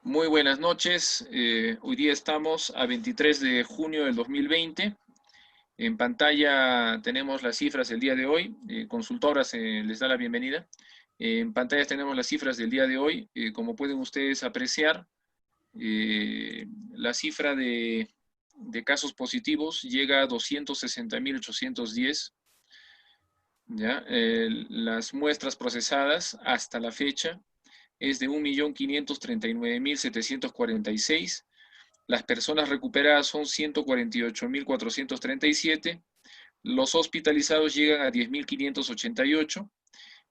Muy buenas noches. Hoy día estamos a 23 de junio del 2020. En pantalla tenemos las cifras del día de hoy. Consultoras les da la bienvenida. En pantalla tenemos las cifras del día de hoy. Como pueden ustedes apreciar, la cifra de casos positivos llega a 260.810. ¿Ya? Las muestras procesadas hasta la fecha es de 1.539.746. Las personas recuperadas son 148.437. Los hospitalizados llegan a 10.588.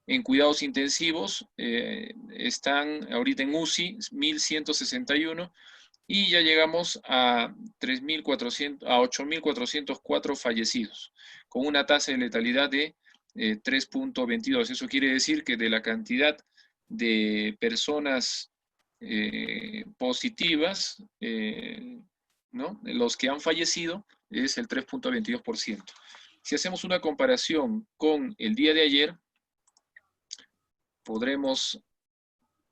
En cuidados intensivos están ahorita en UCI 1.161 y ya llegamos a 8.404 fallecidos, con una tasa de letalidad de 3.22. Eso quiere decir que de la cantidad de personas positivas, ¿no? Los que han fallecido es el 3.22%. Si hacemos una comparación con el día de ayer, podremos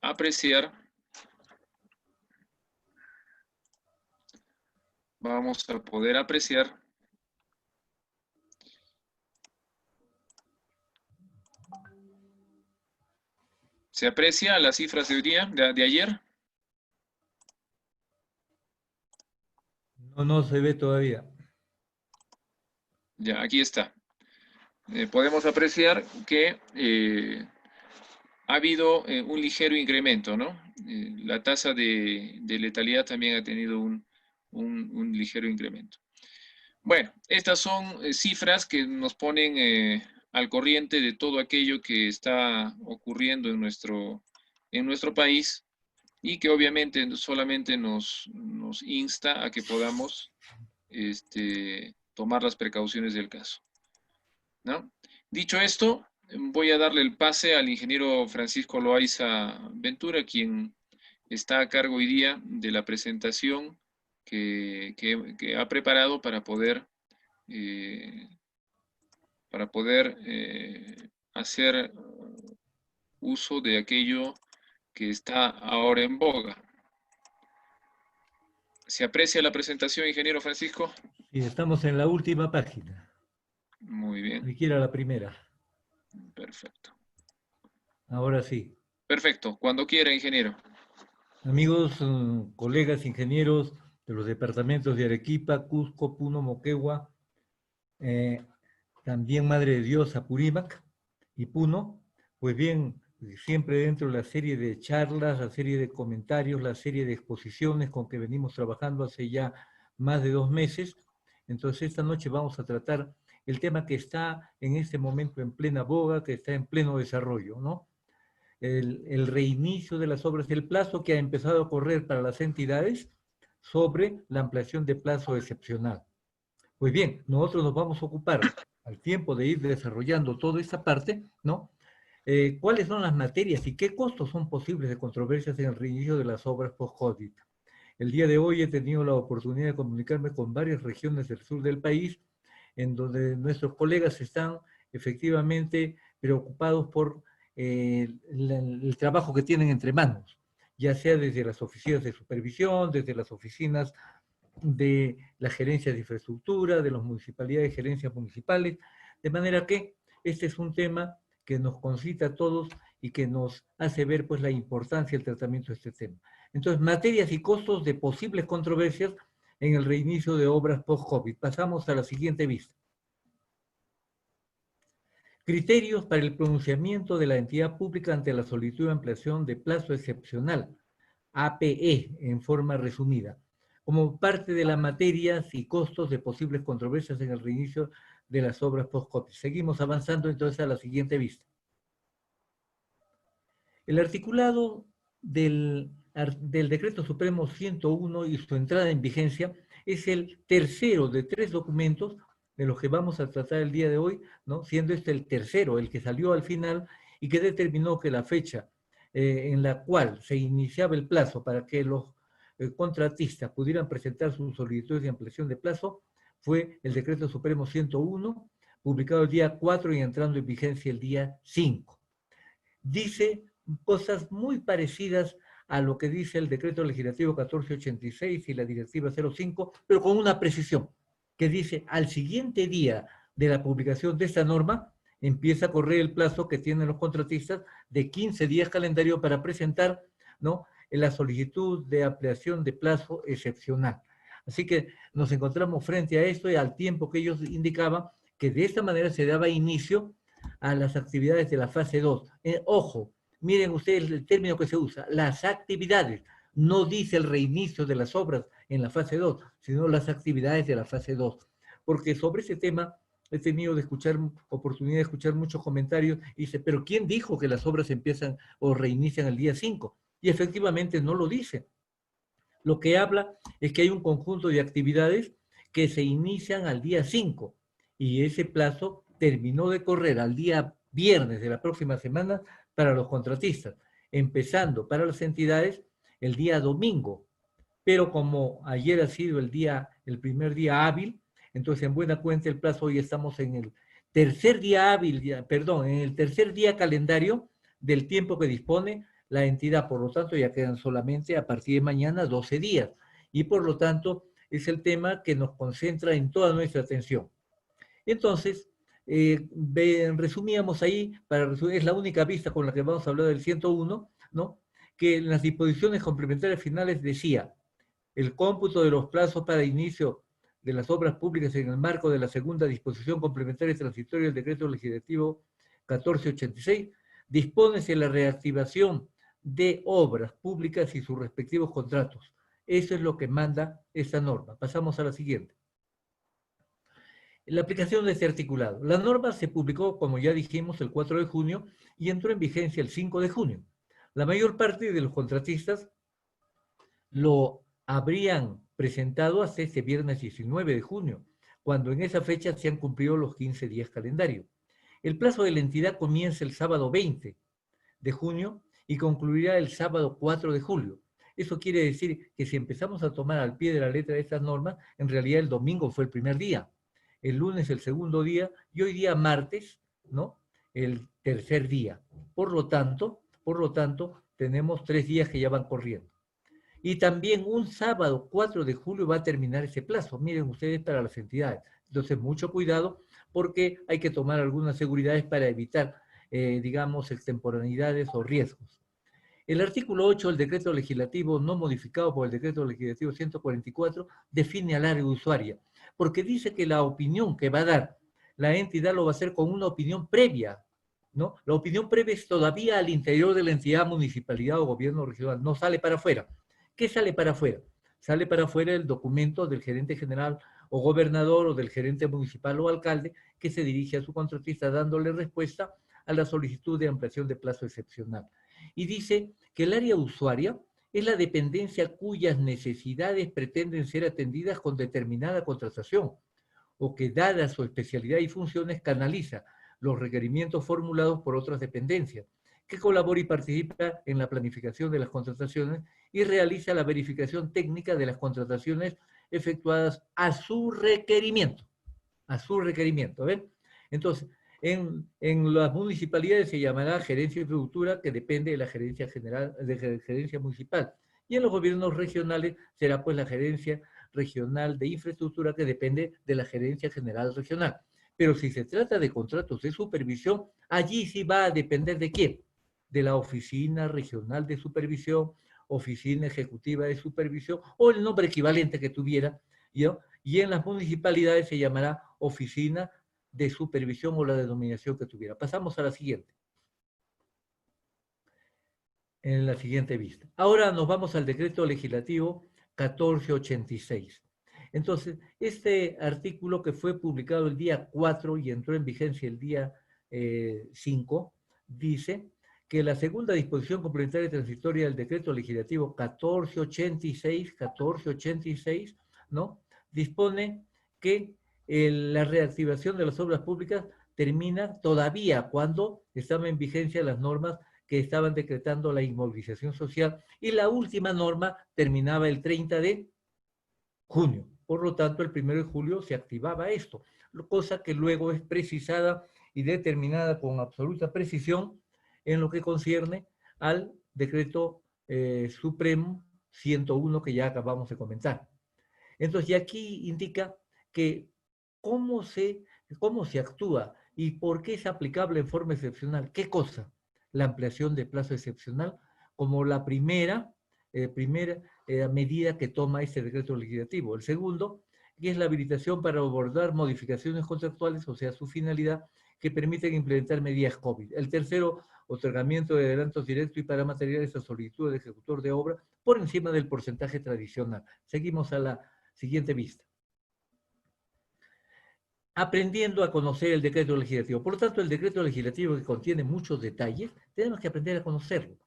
apreciar, vamos a poder apreciar ¿se aprecia las cifras de hoy día, de ayer? No se ve todavía. Ya, aquí está. Podemos apreciar que ha habido un ligero incremento, ¿no? La tasa de letalidad también ha tenido un ligero incremento. Bueno, estas son cifras que nos ponen al corriente de todo aquello que está ocurriendo en nuestro país y que obviamente solamente nos insta a que podamos tomar las precauciones del caso, ¿no? Dicho esto, voy a darle el pase al ingeniero Francisco Loaiza Ventura, quien está a cargo hoy día de la presentación que ha preparado para poder hacer uso de aquello que está ahora en boga. ¿Se aprecia la presentación, ingeniero Francisco? Sí, estamos en la última página. Muy bien. Ni siquiera la primera. Perfecto. Ahora sí. Perfecto. Cuando quiera, ingeniero. Amigos, colegas ingenieros de los departamentos de Arequipa, Cusco, Puno, Moquegua, también Madre de Dios, Apurímac y Puno, pues bien, siempre dentro de la serie de charlas, la serie de comentarios, la serie de exposiciones con que venimos trabajando hace ya más de 2 meses. Entonces esta noche vamos a tratar el tema que está en este momento en plena boga, que está en pleno desarrollo, ¿no? El reinicio de las obras, el plazo que ha empezado a correr para las entidades sobre la ampliación de plazo excepcional. Pues bien, nosotros nos vamos a ocupar al tiempo de ir desarrollando toda esta parte, ¿no? ¿Cuáles son las materias y qué costos son posibles de controversias en el reinicio de las obras post-COVID? El día de hoy he tenido la oportunidad de comunicarme con varias regiones del sur del país, en donde nuestros colegas están efectivamente preocupados por el trabajo que tienen entre manos, ya sea desde las oficinas de supervisión, desde las oficinas de la gerencia de infraestructura, de las municipalidades, gerencias municipales, de manera que este es un tema que nos concita a todos y que nos hace ver pues la importancia del tratamiento de este tema. Entonces, materias y costos de posibles controversias en el reinicio de obras post-COVID. Pasamos a la siguiente vista. Criterios para el pronunciamiento de la entidad pública ante la solicitud de ampliación de plazo excepcional, APE, en forma resumida, como parte de las materias y costos de posibles controversias en el reinicio de las obras post-COVID. Seguimos avanzando entonces a la siguiente vista. El articulado del Decreto Supremo 101 y su entrada en vigencia es el tercero de 3 documentos de los que vamos a tratar el día de hoy, ¿no? Siendo este el tercero, el que salió al final y que determinó que la fecha en la cual se iniciaba el plazo para que los contratistas pudieran presentar sus solicitudes de ampliación de plazo fue el Decreto Supremo 101, publicado el día 4 y entrando en vigencia el día 5. Dice cosas muy parecidas a lo que dice el decreto legislativo 1486 y la directiva 05, pero con una precisión, que dice al siguiente día de la publicación de esta norma, empieza a correr el plazo que tienen los contratistas de 15 días calendario para presentar, ¿no?, en la solicitud de ampliación de plazo excepcional. Así que nos encontramos frente a esto y al tiempo que ellos indicaban que de esta manera se daba inicio a las actividades de la fase 2. Ojo, miren ustedes el término que se usa, las actividades. No dice el reinicio de las obras en la fase 2, sino las actividades de la fase 2. Porque sobre ese tema he tenido oportunidad de escuchar muchos comentarios y dice, pero ¿quién dijo que las obras empiezan o reinician el día 5? Y efectivamente no lo dice. Lo que habla es que hay un conjunto de actividades que se inician al día 5 y ese plazo terminó de correr al día viernes de la próxima semana para los contratistas, empezando para las entidades el día domingo. Pero como ayer ha sido el primer día hábil, entonces en buena cuenta el plazo hoy estamos en el tercer día hábil, en el tercer día calendario del tiempo que dispone la entidad. Por lo tanto, ya quedan solamente a partir de mañana 12 días. Y por lo tanto, es el tema que nos concentra en toda nuestra atención. Entonces, resumíamos ahí, es la única vista con la que vamos a hablar del 101, ¿no?, que en las disposiciones complementarias finales decía, el cómputo de los plazos para inicio de las obras públicas en el marco de la segunda disposición complementaria y transitoria del decreto legislativo 1486, dispónese la reactivación de obras públicas y sus respectivos contratos. Eso es lo que manda esta norma. Pasamos a la siguiente. La aplicación de este articulado. La norma se publicó, como ya dijimos, el 4 de junio y entró en vigencia el 5 de junio. La mayor parte de los contratistas lo habrían presentado hasta este viernes 19 de junio, cuando en esa fecha se han cumplido los 15 días calendario. El plazo de la entidad comienza el sábado 20 de junio y concluirá el sábado 4 de julio. Eso quiere decir que si empezamos a tomar al pie de la letra de estas normas, en realidad el domingo fue el primer día, el lunes el segundo día y hoy día martes, ¿no?, el tercer día. Por lo tanto, tenemos 3 días que ya van corriendo. Y también un sábado 4 de julio va a terminar ese plazo. Miren ustedes, para las entidades. Entonces, mucho cuidado porque hay que tomar algunas seguridades para evitar, digamos, extemporaneidades o riesgos. El artículo 8 del decreto legislativo, no modificado por el decreto legislativo 144, define al área usuaria, porque dice que la opinión que va a dar la entidad lo va a hacer con una opinión previa, ¿no? La opinión previa es todavía al interior de la entidad, municipalidad o gobierno regional, no sale para afuera. ¿Qué sale para afuera? Sale para afuera el documento del gerente general o gobernador o del gerente municipal o alcalde que se dirige a su contratista dándole respuesta a la solicitud de ampliación de plazo excepcional. Y dice que el área usuaria es la dependencia cuyas necesidades pretenden ser atendidas con determinada contratación o que, dada su especialidad y funciones, canaliza los requerimientos formulados por otras dependencias, que colabora y participa en la planificación de las contrataciones y realiza la verificación técnica de las contrataciones efectuadas a su requerimiento. ¿Ven? Entonces, en las municipalidades se llamará gerencia de infraestructura, que depende de la gerencia general, de gerencia municipal. Y en los gobiernos regionales será pues la gerencia regional de infraestructura, que depende de la gerencia general regional. Pero si se trata de contratos de supervisión, allí sí va a depender de quién. De la oficina regional de supervisión, oficina ejecutiva de supervisión o el nombre equivalente que tuviera, ¿no? Y en las municipalidades se llamará oficina de supervisión o la denominación que tuviera. Pasamos a la siguiente. En la siguiente vista. Ahora nos vamos al decreto legislativo 1486. Entonces, este artículo, que fue publicado el día 4 y entró en vigencia el día 5, dice que la segunda disposición complementaria y transitoria del decreto legislativo 1486, ¿no?, dispone que la reactivación de las obras públicas termina todavía cuando estaban en vigencia las normas que estaban decretando la inmovilización social, y la última norma terminaba el 30 de junio. Por lo tanto, el 1 de julio se activaba esto, cosa que luego es precisada y determinada con absoluta precisión en lo que concierne al decreto Supremo 101 que ya acabamos de comentar. Entonces, y aquí indica que cómo se actúa y por qué es aplicable en forma excepcional. ¿Qué cosa? La ampliación de plazo excepcional como la primera medida que toma este decreto legislativo. El segundo, que es la habilitación para abordar modificaciones contractuales, o sea, su finalidad, que permiten implementar medidas COVID. El tercero, otorgamiento de adelantos directos y para materiales a solicitud de ejecutor de obra por encima del porcentaje tradicional. Seguimos a la siguiente vista. Aprendiendo a conocer el decreto legislativo. Por lo tanto, el decreto legislativo, que contiene muchos detalles, tenemos que aprender a conocerlo.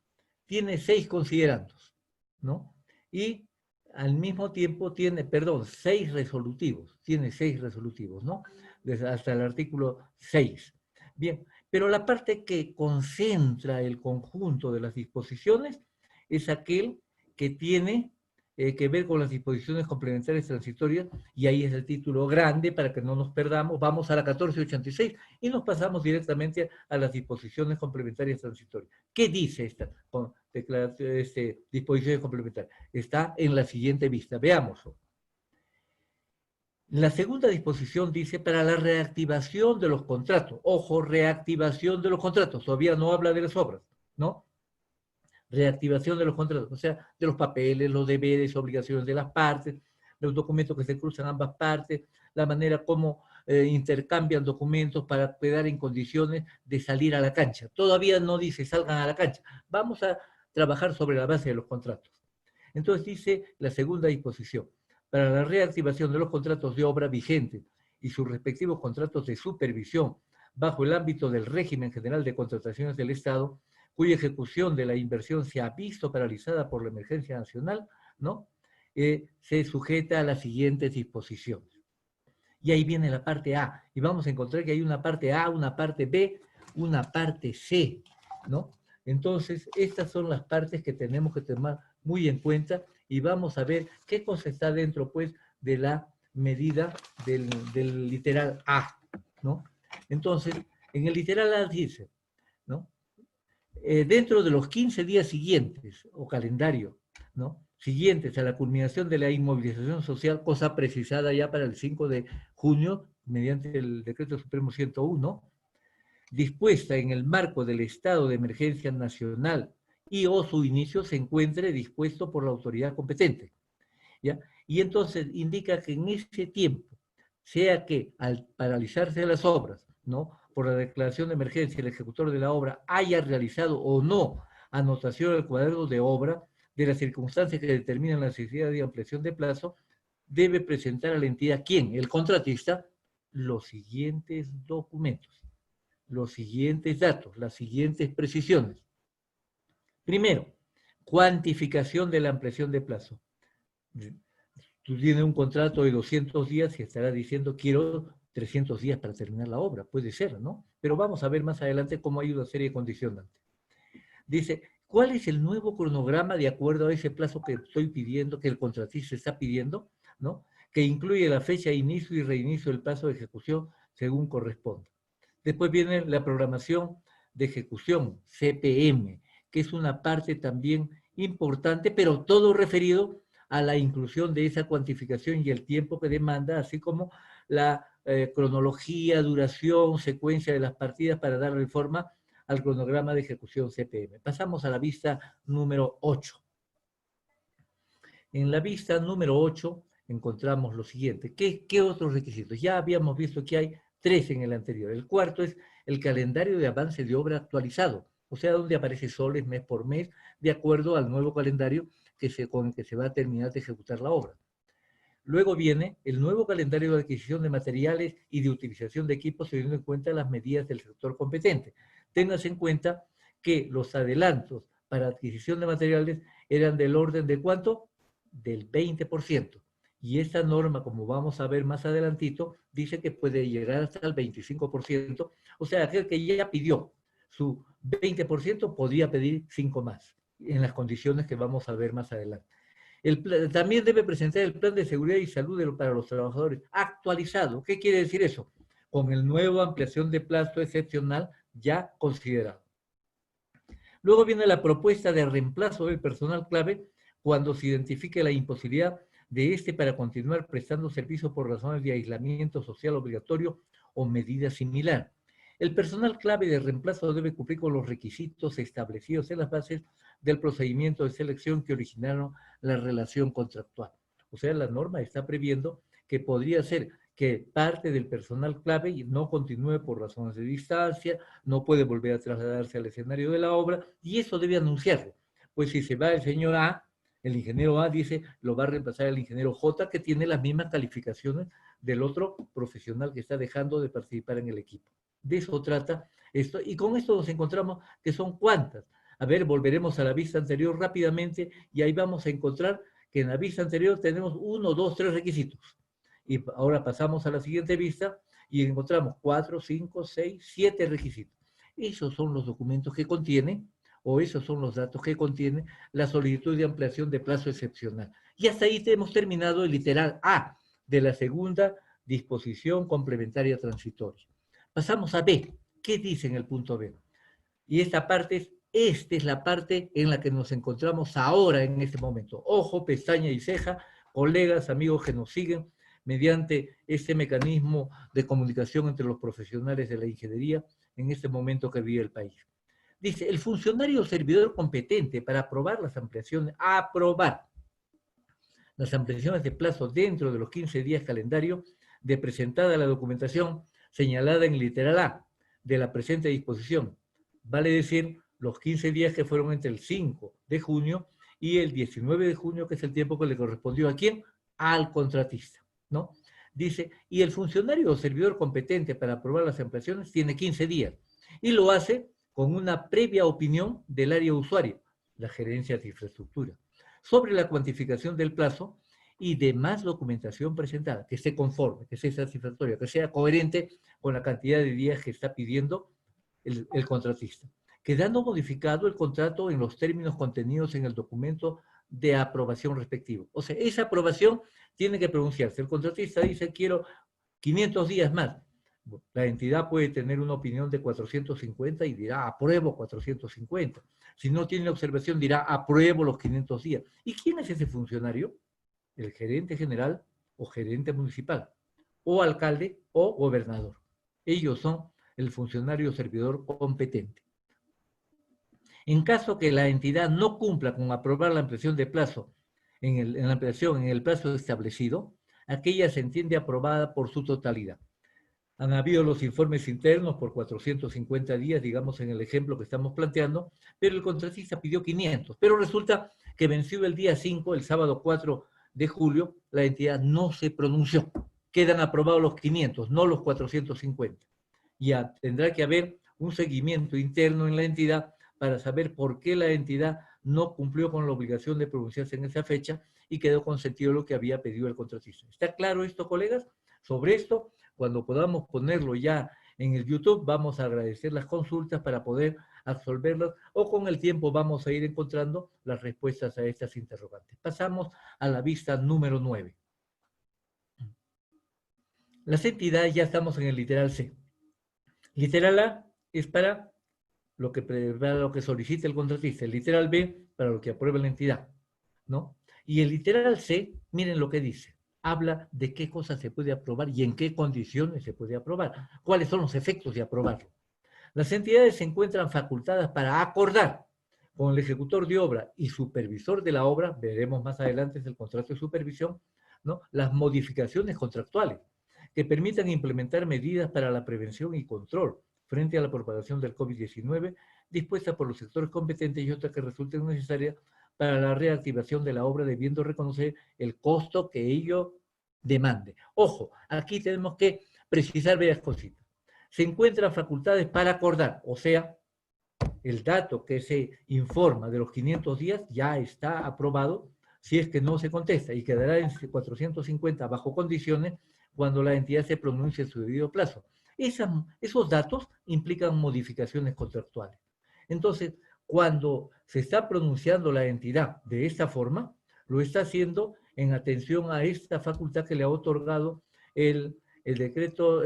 Tiene 6 considerandos, ¿no? Y al mismo tiempo tiene, 6 resolutivos. Tiene 6 resolutivos, ¿no? Desde hasta el artículo 6. Bien, pero la parte que concentra el conjunto de las disposiciones es aquel que tiene que ver con las disposiciones complementarias transitorias, y ahí es el título grande para que no nos perdamos. Vamos a la 1486 y nos pasamos directamente a las disposiciones complementarias transitorias. ¿Qué dice esta disposición complementaria? Está en la siguiente vista. Veámoslo. La segunda disposición dice para la reactivación de los contratos. Ojo, reactivación de los contratos. Todavía no habla de las obras, ¿no? Reactivación de los contratos, o sea, de los papeles, los deberes, obligaciones de las partes, los documentos que se cruzan ambas partes, la manera como intercambian documentos para quedar en condiciones de salir a la cancha. Todavía no dice salgan a la cancha. Vamos a trabajar sobre la base de los contratos. Entonces dice la segunda disposición, para la reactivación de los contratos de obra vigentes y sus respectivos contratos de supervisión bajo el ámbito del régimen general de contrataciones del Estado, cuya ejecución de la inversión se ha visto paralizada por la emergencia nacional, ¿no? Se sujeta a las siguientes disposiciones. Y ahí viene la parte A, y vamos a encontrar que hay una parte A, una parte B, una parte C, ¿no? Entonces, estas son las partes que tenemos que tomar muy en cuenta, y vamos a ver qué cosa está dentro, pues, de la medida del literal A, ¿no? Entonces, en el literal A dice, ¿no? Dentro de los 15 días siguientes, o calendario, ¿no? Siguientes a la culminación de la inmovilización social, cosa precisada ya para el 5 de junio, mediante el Decreto Supremo 101, dispuesta en el marco del estado de emergencia nacional y o su inicio se encuentre dispuesto por la autoridad competente, ¿ya? Y entonces indica que en ese tiempo, sea que al paralizarse las obras, ¿no?, por la declaración de emergencia, el ejecutor de la obra haya realizado o no anotación al cuaderno de obra de las circunstancias que determinan la necesidad de ampliación de plazo, debe presentar a la entidad, ¿quién? El contratista, los siguientes documentos, los siguientes datos, las siguientes precisiones. Primero, cuantificación de la ampliación de plazo. Tú tienes un contrato de 200 días y estarás diciendo quiero 300 días para terminar la obra. Puede ser, ¿no? Pero vamos a ver más adelante cómo hay una serie de condicionantes. Dice, ¿cuál es el nuevo cronograma de acuerdo a ese plazo que estoy pidiendo, que el contratista está pidiendo, ¿no? Que incluye la fecha de inicio y reinicio del plazo de ejecución según corresponda. Después viene la programación de ejecución, CPM, que es una parte también importante, pero todo referido a la inclusión de esa cuantificación y el tiempo que demanda, así como la cronología, duración, secuencia de las partidas para darle forma al cronograma de ejecución CPM. Pasamos a la vista número 8. En la vista número 8 encontramos lo siguiente. ¿Qué otros requisitos? Ya habíamos visto que hay 3 en el anterior. El cuarto es el calendario de avance de obra actualizado, o sea, donde aparece soles mes por mes, de acuerdo al nuevo calendario con el que se va a terminar de ejecutar la obra. Luego viene el nuevo calendario de adquisición de materiales y de utilización de equipos, teniendo en cuenta las medidas del sector competente. Téngase en cuenta que los adelantos para adquisición de materiales eran del orden de ¿cuánto? Del 20%. Y esta norma, como vamos a ver más adelantito, dice que puede llegar hasta el 25%. O sea, aquel que ya pidió su 20% podría pedir 5 más, en las condiciones que vamos a ver más adelante. También debe presentar el plan de seguridad y salud para los trabajadores actualizado. ¿Qué quiere decir eso? Con el nuevo ampliación de plazo excepcional ya considerado. Luego viene la propuesta de reemplazo del personal clave cuando se identifique la imposibilidad de este para continuar prestando servicio por razones de aislamiento social obligatorio o medida similar. El personal clave de reemplazo debe cumplir con los requisitos establecidos en las bases del procedimiento de selección que originaron la relación contractual. O sea, la norma está previendo que podría ser que parte del personal clave no continúe por razones de distancia, no puede volver a trasladarse al escenario de la obra, y eso debe anunciarlo. Pues si se va el señor A, el ingeniero A dice, lo va a reemplazar el ingeniero J, que tiene las mismas calificaciones del otro profesional que está dejando de participar en el equipo. De eso trata esto, y con esto nos encontramos que son cuántas. A ver, volveremos a la vista anterior rápidamente, y ahí vamos a encontrar que en la vista anterior tenemos 1, 2, 3 requisitos. Y ahora pasamos a la siguiente vista y encontramos 4, 5, 6, 7 requisitos. Esos son los documentos que contiene, o esos son los datos que contiene la solicitud de ampliación de plazo excepcional. Y hasta ahí hemos terminado el literal A de la segunda disposición complementaria transitoria. Pasamos a B. ¿Qué dice en el punto B? Y esta es la parte en la que nos encontramos ahora en este momento. Ojo, pestaña y ceja, colegas, amigos que nos siguen mediante este mecanismo de comunicación entre los profesionales de la ingeniería en este momento que vive el país. Dice, el funcionario o servidor competente para aprobar las ampliaciones de plazo dentro de los 15 días calendario de presentada la documentación señalada en literal A de la presente disposición. Vale decir, los 15 días que fueron entre el 5 de junio y el 19 de junio, que es el tiempo que le correspondió a quién, al contratista, ¿no? Dice, y el funcionario o servidor competente para aprobar las ampliaciones tiene 15 días y lo hace con una previa opinión del área usuaria, la gerencia de infraestructura, sobre la cuantificación del plazo y demás documentación presentada, que esté conforme, que sea satisfactoria, que sea coherente con la cantidad de días que está pidiendo el contratista, quedando modificado el contrato en los términos contenidos en el documento de aprobación respectivo. O sea, esa aprobación tiene que pronunciarse. El contratista dice, quiero 500 días más. La entidad puede tener una opinión de 450 y dirá, apruebo 450. Si no tiene observación, dirá, apruebo los 500 días. ¿Y quién es ese funcionario? El gerente general o gerente municipal, o alcalde o gobernador. Ellos son el funcionario o servidor competente. En caso que la entidad no cumpla con aprobar la ampliación de plazo en la ampliación en el plazo establecido, aquella se entiende aprobada por su totalidad. Han habido los informes internos por 450 días, digamos en el ejemplo que estamos planteando, pero el contratista pidió 500. Pero resulta que venció el día 5, el sábado 4 de julio, la entidad no se pronunció. Quedan aprobados los 500, no los 450. Ya tendrá que haber un seguimiento interno en la entidad para saber por qué la entidad no cumplió con la obligación de pronunciarse en esa fecha y quedó consentido lo que había pedido el contratista. ¿Está claro esto, colegas? Sobre esto, cuando podamos ponerlo ya en el YouTube, vamos a agradecer las consultas para poder absolverlas o con el tiempo vamos a ir encontrando las respuestas a estas interrogantes. Pasamos a la vista número 9. Las entidades, ya estamos en el literal C. Literal A es para lo que solicita el contratista, el literal B para lo que aprueba la entidad, ¿no? Y el literal C, miren lo que dice, habla de qué cosas se puede aprobar y en qué condiciones se puede aprobar, cuáles son los efectos de aprobarlo. Las entidades se encuentran facultadas para acordar con el ejecutor de obra y supervisor de la obra, veremos más adelante el contrato de supervisión, ¿no? Las modificaciones contractuales que permitan implementar medidas para la prevención y control frente a la propagación del COVID-19, dispuestas por los sectores competentes y otras que resulten necesarias para la reactivación de la obra, debiendo reconocer el costo que ello demande. Ojo, aquí tenemos que precisar varias cositas. Se encuentran facultades para acordar, o sea, el dato que se informa de los 500 días ya está aprobado si es que no se contesta y quedará en 450 bajo condiciones cuando la entidad se pronuncie en su debido plazo. Esos datos implican modificaciones contractuales. Entonces, cuando se está pronunciando la entidad de esta forma, lo está haciendo en atención a esta facultad que le ha otorgado el decreto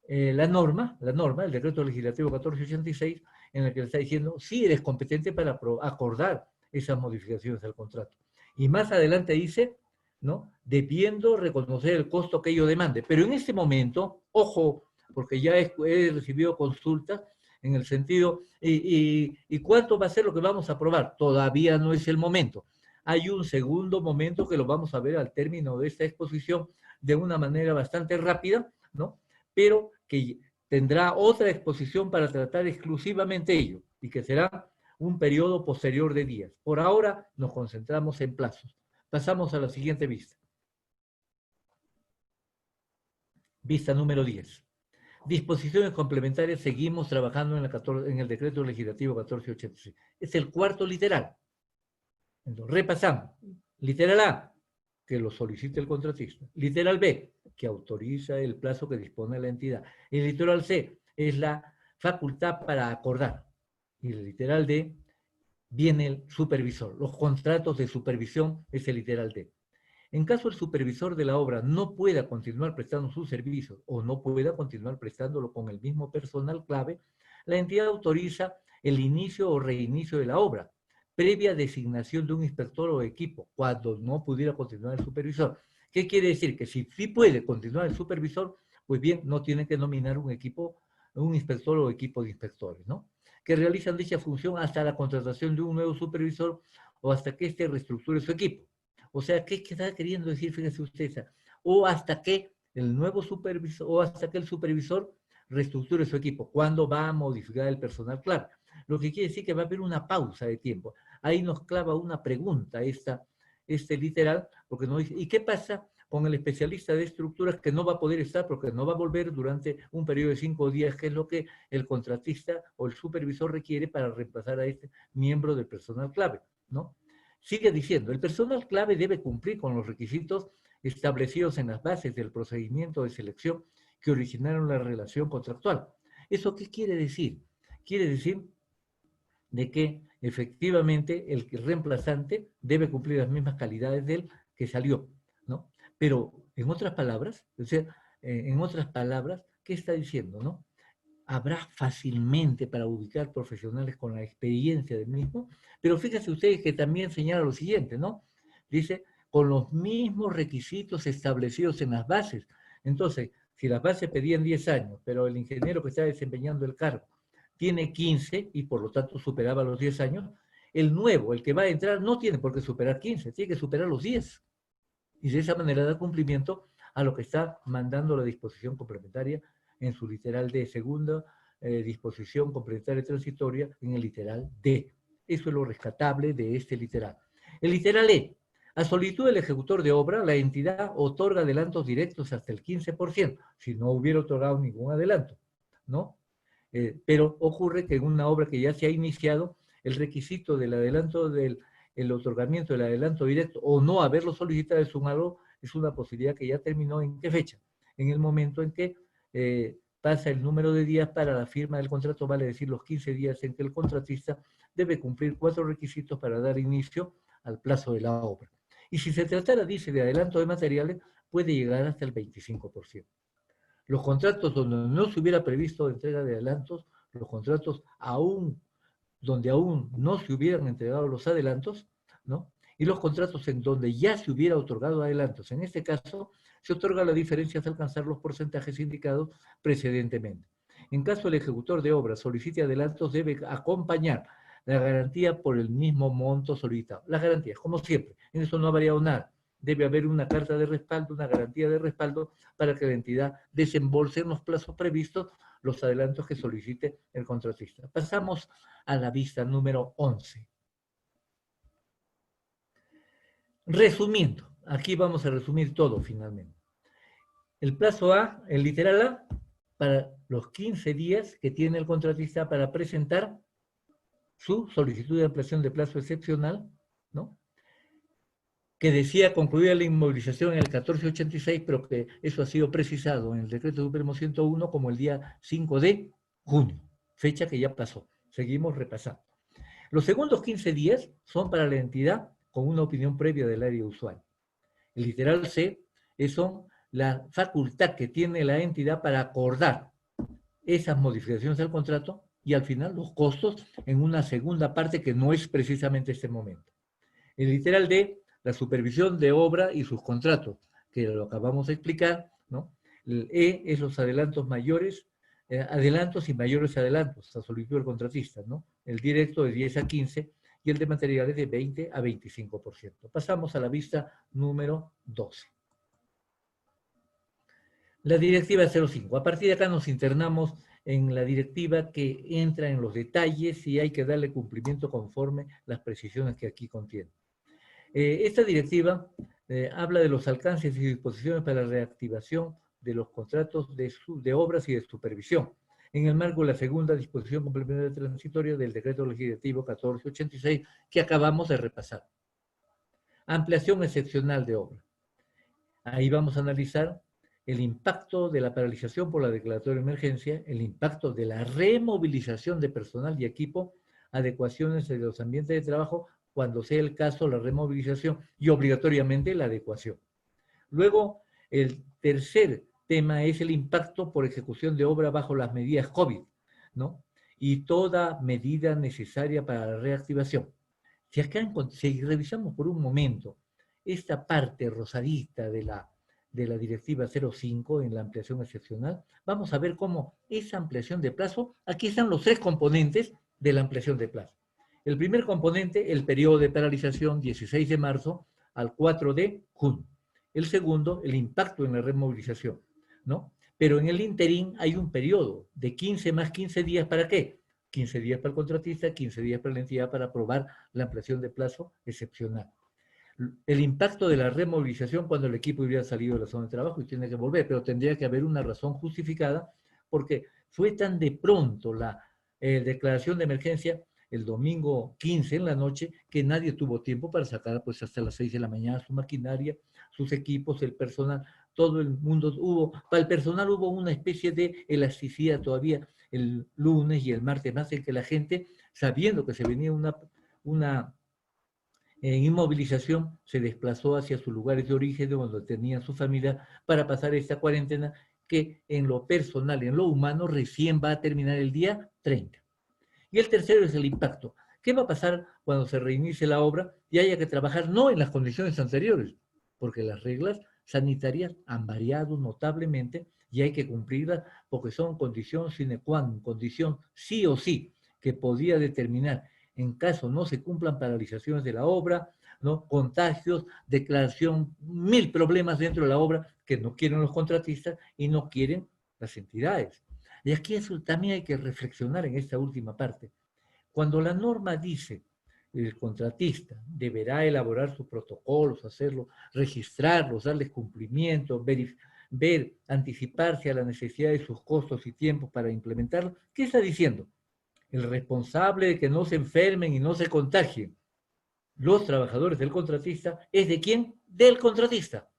la norma, el decreto legislativo 1486, en el que le está diciendo, sí eres competente para acordar esas modificaciones al contrato. Y más adelante dice, ¿no? Debiendo reconocer el costo que ello demande. Pero en este momento, ojo, porque ya he recibido consultas en el sentido, ¿y cuánto va a ser lo que vamos a aprobar? Todavía no es el momento. Hay un segundo momento que lo vamos a ver al término de esta exposición de una manera bastante rápida, ¿no? Pero que tendrá otra exposición para tratar exclusivamente ello y que será un periodo posterior de días. Por ahora nos concentramos en plazos. Pasamos a la siguiente vista. Vista número 10. Disposiciones complementarias, seguimos trabajando en el decreto legislativo 1486. Es el cuarto literal. Entonces, repasamos. Literal A, que lo solicite el contratista. Literal B, que autoriza el plazo que dispone la entidad. Y el literal C es la facultad para acordar. Y el literal D viene el supervisor. Los contratos de supervisión es el literal D. En caso el supervisor de la obra no pueda continuar prestando sus servicios o no pueda continuar prestándolo con el mismo personal clave, la entidad autoriza el inicio o reinicio de la obra, previa designación de un inspector o equipo, cuando no pudiera continuar el supervisor. ¿Qué quiere decir? Que si sí puede continuar el supervisor, pues bien, no tiene que nominar un equipo, un inspector o equipo de inspectores, ¿no? Que realizan dicha función hasta la contratación de un nuevo supervisor o hasta que éste reestructure su equipo. O sea, ¿qué está queriendo decir? Fíjese usted, o hasta que el nuevo supervisor, o hasta que el supervisor reestructure su equipo. ¿Cuándo va a modificar el personal? Claro, lo que quiere decir que va a haber una pausa de tiempo. Ahí nos clava una pregunta este literal, porque no dice, ¿y qué pasa con el especialista de estructuras que no va a poder estar porque no va a volver durante un periodo de 5 días, que es lo que el contratista o el supervisor requiere para reemplazar a este miembro del personal clave, ¿no? Sigue diciendo, el personal clave debe cumplir con los requisitos establecidos en las bases del procedimiento de selección que originaron la relación contractual. ¿Eso qué quiere decir? Quiere decir de que efectivamente el reemplazante debe cumplir las mismas calidades del que salió, ¿no? Pero en otras palabras, o sea, en otras palabras, ¿qué está diciendo, no? Habrá fácilmente para ubicar profesionales con la experiencia del mismo, pero fíjense ustedes que también señala lo siguiente, ¿no? Dice, con los mismos requisitos establecidos en las bases. Entonces, si las bases pedían 10 años, pero el ingeniero que está desempeñando el cargo tiene 15 y por lo tanto superaba los 10 años, el nuevo, el que va a entrar, no tiene por qué superar 15, tiene que superar los 10. Y de esa manera da cumplimiento a lo que está mandando la disposición complementaria en su literal D, segunda disposición complementaria transitoria en el literal D. Eso es lo rescatable de este literal. El literal E. A solicitud del ejecutor de obra, la entidad otorga adelantos directos hasta el 15%, si no hubiera otorgado ningún adelanto, ¿no? Pero ocurre que en una obra que ya se ha iniciado, el requisito del adelanto el otorgamiento del adelanto directo o no haberlo solicitado es una posibilidad que ya terminó. ¿En qué fecha? En el momento en que pasa el número de días para la firma del contrato, vale decir los 15 días en que el contratista debe cumplir 4 requisitos para dar inicio al plazo de la obra. Y si se tratara, dice, de adelanto de materiales, puede llegar hasta el 25%. Los contratos donde no se hubiera previsto entrega de adelantos, los contratos donde aún no se hubieran entregado los adelantos, ¿no? Y los contratos en donde ya se hubiera otorgado adelantos. En este caso, se otorga la diferencia hasta alcanzar los porcentajes indicados precedentemente. En caso el ejecutor de obra solicite adelantos, debe acompañar la garantía por el mismo monto solicitado. Las garantías, como siempre, en eso no ha variado nada. Debe haber una carta de respaldo, una garantía de respaldo para que la entidad desembolse en los plazos previstos los adelantos que solicite el contratista. Pasamos a la vista número 11. Resumiendo, aquí vamos a resumir todo finalmente. El plazo A, el literal A, para los 15 días que tiene el contratista para presentar su solicitud de ampliación de plazo excepcional, ¿no? Que decía concluida la inmovilización en el 1486, pero que eso ha sido precisado en el decreto supremo 101 como el día 5 de junio, fecha que ya pasó. Seguimos repasando. Los segundos 15 días son para la entidad con una opinión previa del área usual. El literal C son la facultad que tiene la entidad para acordar esas modificaciones al contrato y al final los costos en una segunda parte que no es precisamente este momento. El literal D, la supervisión de obra y sus contratos, que lo acabamos de explicar, ¿no? El E es los adelantos mayores, adelantos y mayores adelantos, a solicitud del contratista, ¿no? El directo de 10 a 15 y el de materiales de 20 a 25%. Pasamos a la vista número 12. La directiva 05. A partir de acá nos internamos en la directiva que entra en los detalles y hay que darle cumplimiento conforme las precisiones que aquí contiene. Esta directiva habla de los alcances y disposiciones para la reactivación de los contratos de obras y de supervisión, en el marco de la segunda disposición complementaria transitoria del decreto legislativo 1486 que acabamos de repasar. Ampliación excepcional de obra. Ahí vamos a analizar el impacto de la paralización por la declaratoria de emergencia, el impacto de la removilización de personal y equipo, adecuaciones de los ambientes de trabajo, cuando sea el caso, la removilización y obligatoriamente la adecuación. Luego, el tercer tema es el impacto por ejecución de obra bajo las medidas COVID, ¿no? Y toda medida necesaria para la reactivación. Si revisamos por un momento esta parte rosadita de la directiva 05 en la ampliación excepcional, vamos a ver cómo esa ampliación de plazo, aquí están los tres componentes de la ampliación de plazo. El primer componente, el periodo de paralización 16 de marzo al 4 de junio. El segundo, el impacto en la removilización, ¿no? Pero en el interín hay un periodo de 15 más 15 días, ¿para qué? 15 días para el contratista, 15 días para la entidad para aprobar la ampliación de plazo excepcional. El impacto de la removilización cuando el equipo hubiera salido de la zona de trabajo y tiene que volver, pero tendría que haber una razón justificada porque fue tan de pronto la declaración de emergencia el domingo 15 en la noche que nadie tuvo tiempo para sacar pues hasta las 6 de la mañana su maquinaria, sus equipos, el personal, todo el mundo hubo, para el personal hubo una especie de elasticidad todavía el lunes y el martes más en que la gente, sabiendo que se venía una inmovilización, se desplazó hacia sus lugares de origen, donde tenían su familia, para pasar esta cuarentena que en lo personal, en lo humano, recién va a terminar el día 30. Y el tercero es el impacto. ¿Qué va a pasar cuando se reinicie la obra y haya que trabajar no en las condiciones anteriores? Porque las reglas sanitarias han variado notablemente y hay que cumplirlas porque son condición sine qua non, condición sí o sí, que podía determinar en caso no se cumplan paralizaciones de la obra, ¿no? Contagios, declaración, mil problemas dentro de la obra que no quieren los contratistas y no quieren las entidades. Y aquí eso también hay que reflexionar en esta última parte. Cuando la norma dice el contratista deberá elaborar sus protocolos, hacerlo, registrarlos, darles cumplimiento, ver, anticiparse a la necesidad de sus costos y tiempos para implementarlo, ¿qué está diciendo? El responsable de que no se enfermen y no se contagien los trabajadores del contratista es ¿de quién? Del contratista.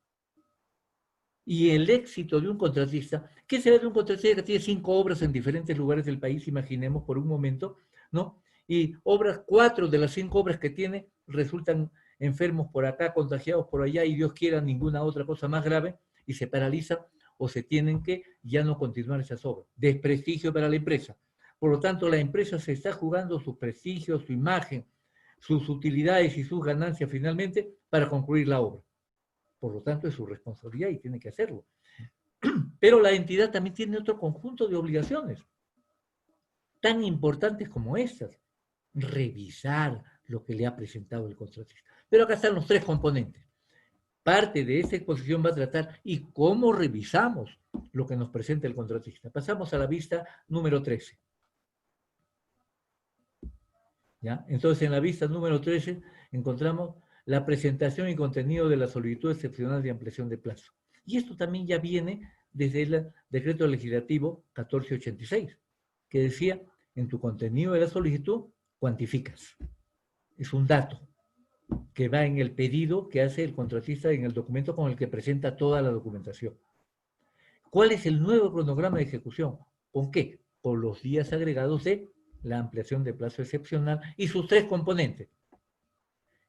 Y el éxito de un contratista, ¿qué será de un contratista que tiene 5 obras en diferentes lugares del país? Imaginemos por un momento, ¿no? Y 4 de las 5 obras que tiene resultan enfermos por acá, contagiados por allá, y Dios quiera ninguna otra cosa más grave, y se paralizan o se tienen que ya no continuar esas obras. Desprestigio para la empresa. Por lo tanto, la empresa se está jugando su prestigio, su imagen, sus utilidades y sus ganancias finalmente para concluir la obra. Por lo tanto, es su responsabilidad y tiene que hacerlo. Pero la entidad también tiene otro conjunto de obligaciones, tan importantes como estas. Revisar lo que le ha presentado el contratista. Pero acá están los tres componentes. Parte de esta exposición va a tratar y cómo revisamos lo que nos presenta el contratista. Pasamos a la vista número 13. ¿Ya? Entonces, en la vista número 13 encontramos la presentación y contenido de la solicitud excepcional de ampliación de plazo. Y esto también ya viene desde el decreto legislativo 1486, que decía, en tu contenido de la solicitud, cuantificas. Es un dato que va en el pedido que hace el contratista en el documento con el que presenta toda la documentación. ¿Cuál es el nuevo cronograma de ejecución? ¿Con qué? Con los días agregados de la ampliación de plazo excepcional y sus tres componentes.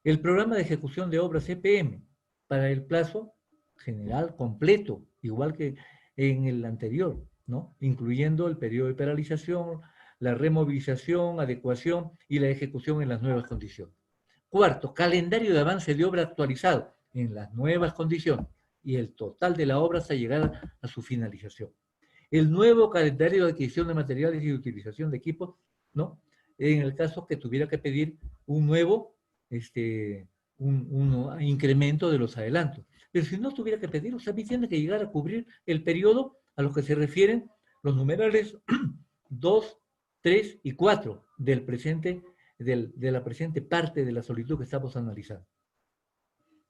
El programa de ejecución de obras EPM para el plazo general completo, igual que en el anterior. ¿no? Incluyendo el periodo de paralización, la removilización, adecuación y la ejecución en las nuevas condiciones. Cuarto, calendario de avance de obra actualizado en las nuevas condiciones y el total de la obra hasta llegar a su finalización. El nuevo calendario de adquisición de materiales y de utilización de equipos, ¿no? En el caso que tuviera que pedir un nuevo, un incremento de los adelantos. Pero si no tuviera que pedir, también tiene que llegar a cubrir el periodo a lo que se refieren los numerales 2, 3 y 4 del presente, de la presente parte de la solicitud que estamos analizando.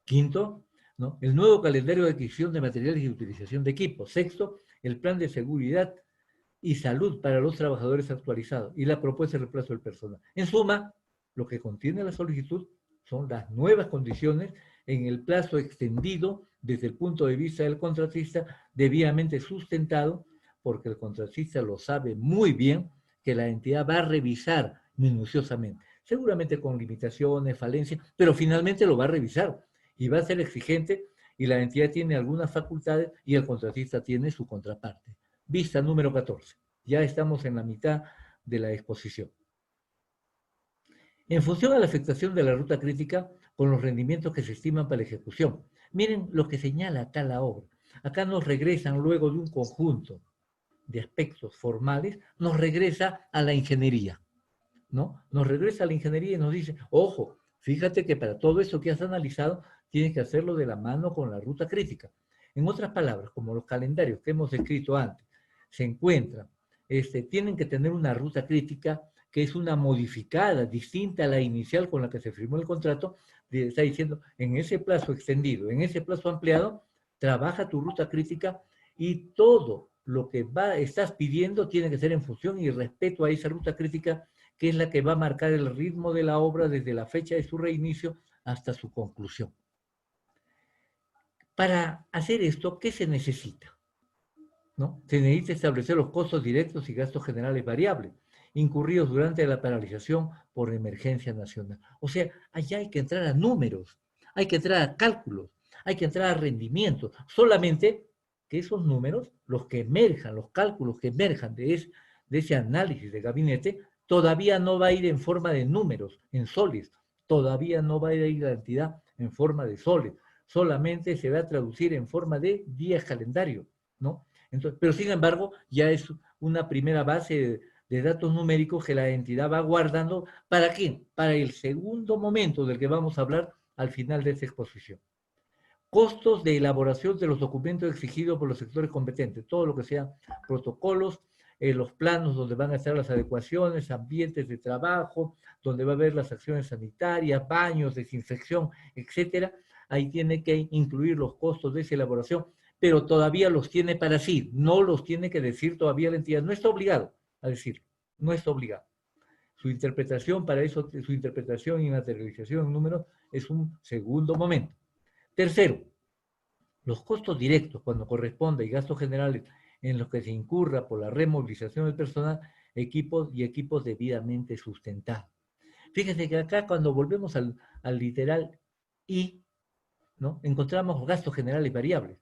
Quinto, ¿no? El nuevo calendario de adquisición de materiales y utilización de equipos. Sexto, el plan de seguridad y salud para los trabajadores actualizado y la propuesta de reemplazo del personal. En suma, lo que contiene la solicitud son las nuevas condiciones en el plazo extendido desde el punto de vista del contratista, debidamente sustentado, porque el contratista lo sabe muy bien, que la entidad va a revisar minuciosamente, seguramente con limitaciones, falencias, pero finalmente lo va a revisar y va a ser exigente y la entidad tiene algunas facultades y el contratista tiene su contraparte. Vista número 14. Ya estamos en la mitad de la exposición. En función a la afectación de la ruta crítica con los rendimientos que se estiman para la ejecución. Miren lo que señala acá la obra. Acá nos regresan luego de un conjunto de aspectos formales, nos regresa a la ingeniería, ¿no? Nos regresa a la ingeniería y nos dice, ojo, fíjate que para todo esto que has analizado, tienes que hacerlo de la mano con la ruta crítica. En otras palabras, como los calendarios que hemos escrito antes, se encuentran, tienen que tener una ruta crítica que es una modificada, distinta a la inicial con la que se firmó el contrato, está diciendo, en ese plazo extendido, en ese plazo ampliado, trabaja tu ruta crítica y todo lo que estás pidiendo tiene que ser en función y respeto a esa ruta crítica que es la que va a marcar el ritmo de la obra desde la fecha de su reinicio hasta su conclusión. Para hacer esto, ¿qué se necesita? ¿No? Se necesita establecer los costos directos y gastos generales variables, incurridos durante la paralización por emergencia nacional. O sea, allá hay que entrar a números, hay que entrar a cálculos, hay que entrar a rendimientos. Solamente que esos números, los que emerjan, los cálculos que emerjan de ese análisis de gabinete, todavía no va a ir en forma de números, en soles, todavía no va a ir la entidad en forma de soles, solamente se va a traducir en forma de días calendario, ¿no? Entonces, pero sin embargo, ya es una primera base de datos numéricos que la entidad va guardando. ¿Para qué? Para el segundo momento del que vamos a hablar al final de esta exposición. Costos de elaboración de los documentos exigidos por los sectores competentes, todo lo que sean protocolos, los planos donde van a estar las adecuaciones, ambientes de trabajo, donde va a haber las acciones sanitarias, baños, desinfección, etcétera. Ahí tiene que incluir los costos de esa elaboración, pero todavía los tiene para sí, no los tiene que decir todavía la entidad, no está obligado a decirlo, no está obligado. Su interpretación para eso, su interpretación y materialización en números es un segundo momento. Tercero, los costos directos cuando corresponde y gastos generales en los que se incurra por la removilización del personal, equipos debidamente sustentados. Fíjense que acá cuando volvemos al literal y, ¿no? Encontramos gastos generales variables.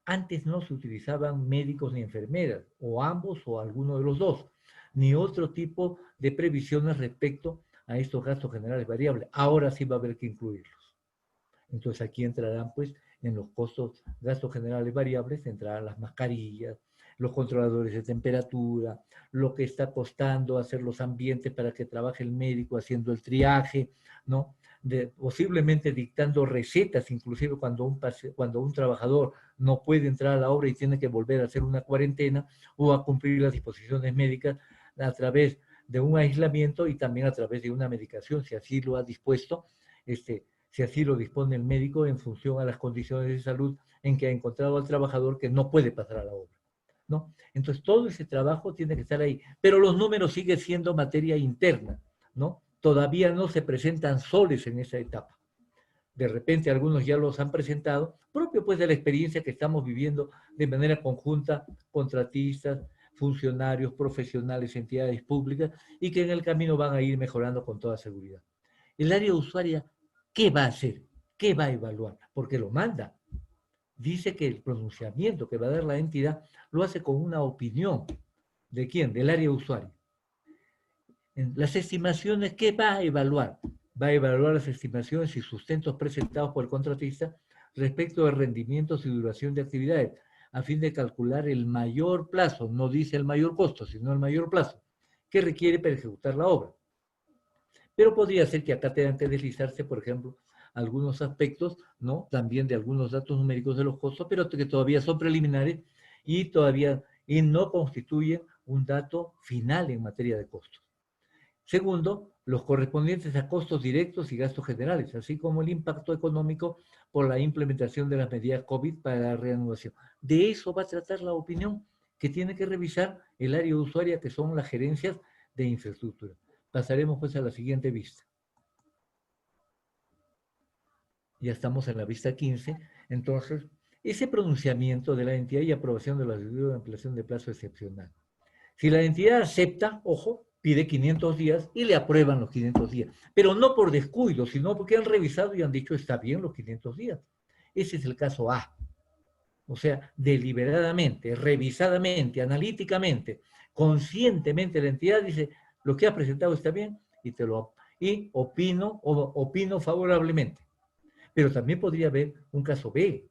Antes no se utilizaban médicos ni enfermeras, o ambos o alguno de los dos, ni otro tipo de previsiones respecto a estos gastos generales variables. Ahora sí va a haber que incluirlos. Entonces aquí entrarán pues en los costos, gastos generales variables, entrarán las mascarillas, los controladores de temperatura, lo que está costando hacer los ambientes para que trabaje el médico haciendo el triaje, ¿no? Posiblemente dictando recetas, inclusive cuando un trabajador no puede entrar a la obra y tiene que volver a hacer una cuarentena o a cumplir las disposiciones médicas a través de un aislamiento y también a través de una medicación, si así lo ha dispuesto, si así lo dispone el médico en función a las condiciones de salud en que ha encontrado al trabajador que no puede pasar a la obra, ¿no? Entonces todo ese trabajo tiene que estar ahí, pero los números siguen siendo materia interna, ¿no? Todavía no se presentan soles en esa etapa. De repente algunos ya los han presentado, propio pues de la experiencia que estamos viviendo de manera conjunta, contratistas, funcionarios, profesionales, entidades públicas, y que en el camino van a ir mejorando con toda seguridad. El área usuaria, ¿qué va a hacer? ¿Qué va a evaluar? Porque lo manda. dice que el pronunciamiento que va a dar la entidad lo hace con una opinión. ¿De quién? Del área usuaria. En las estimaciones, ¿qué va a evaluar? Va a evaluar las estimaciones y sustentos presentados por el contratista respecto de rendimientos y duración de actividades, a fin de calcular el mayor plazo, no dice el mayor costo, sino el mayor plazo, que requiere para ejecutar la obra. Pero podría ser que acá tengan que deslizarse, por ejemplo, algunos aspectos, ¿no? También de algunos datos numéricos de los costos, pero que todavía son preliminares y todavía no constituyen un dato final en materia de costos. Segundo, los correspondientes a costos directos y gastos generales, así como el impacto económico por la implementación de las medidas COVID para la reanudación. De eso va a tratar la opinión que tiene que revisar el área usuaria, que son las gerencias de infraestructura. Pasaremos pues a la siguiente vista. Ya estamos en la vista 15. Entonces, ese pronunciamiento de la entidad y aprobación de la solicitud de ampliación de plazo excepcional. Si la entidad acepta, ojo, pide 500 días y le aprueban los 500 días. Pero no por descuido, sino porque han revisado y han dicho está bien los 500 días. Ese es el caso A. O sea, deliberadamente, revisadamente, analíticamente, conscientemente la entidad dice lo que ha presentado está bien y opino favorablemente. Pero también podría haber un caso B.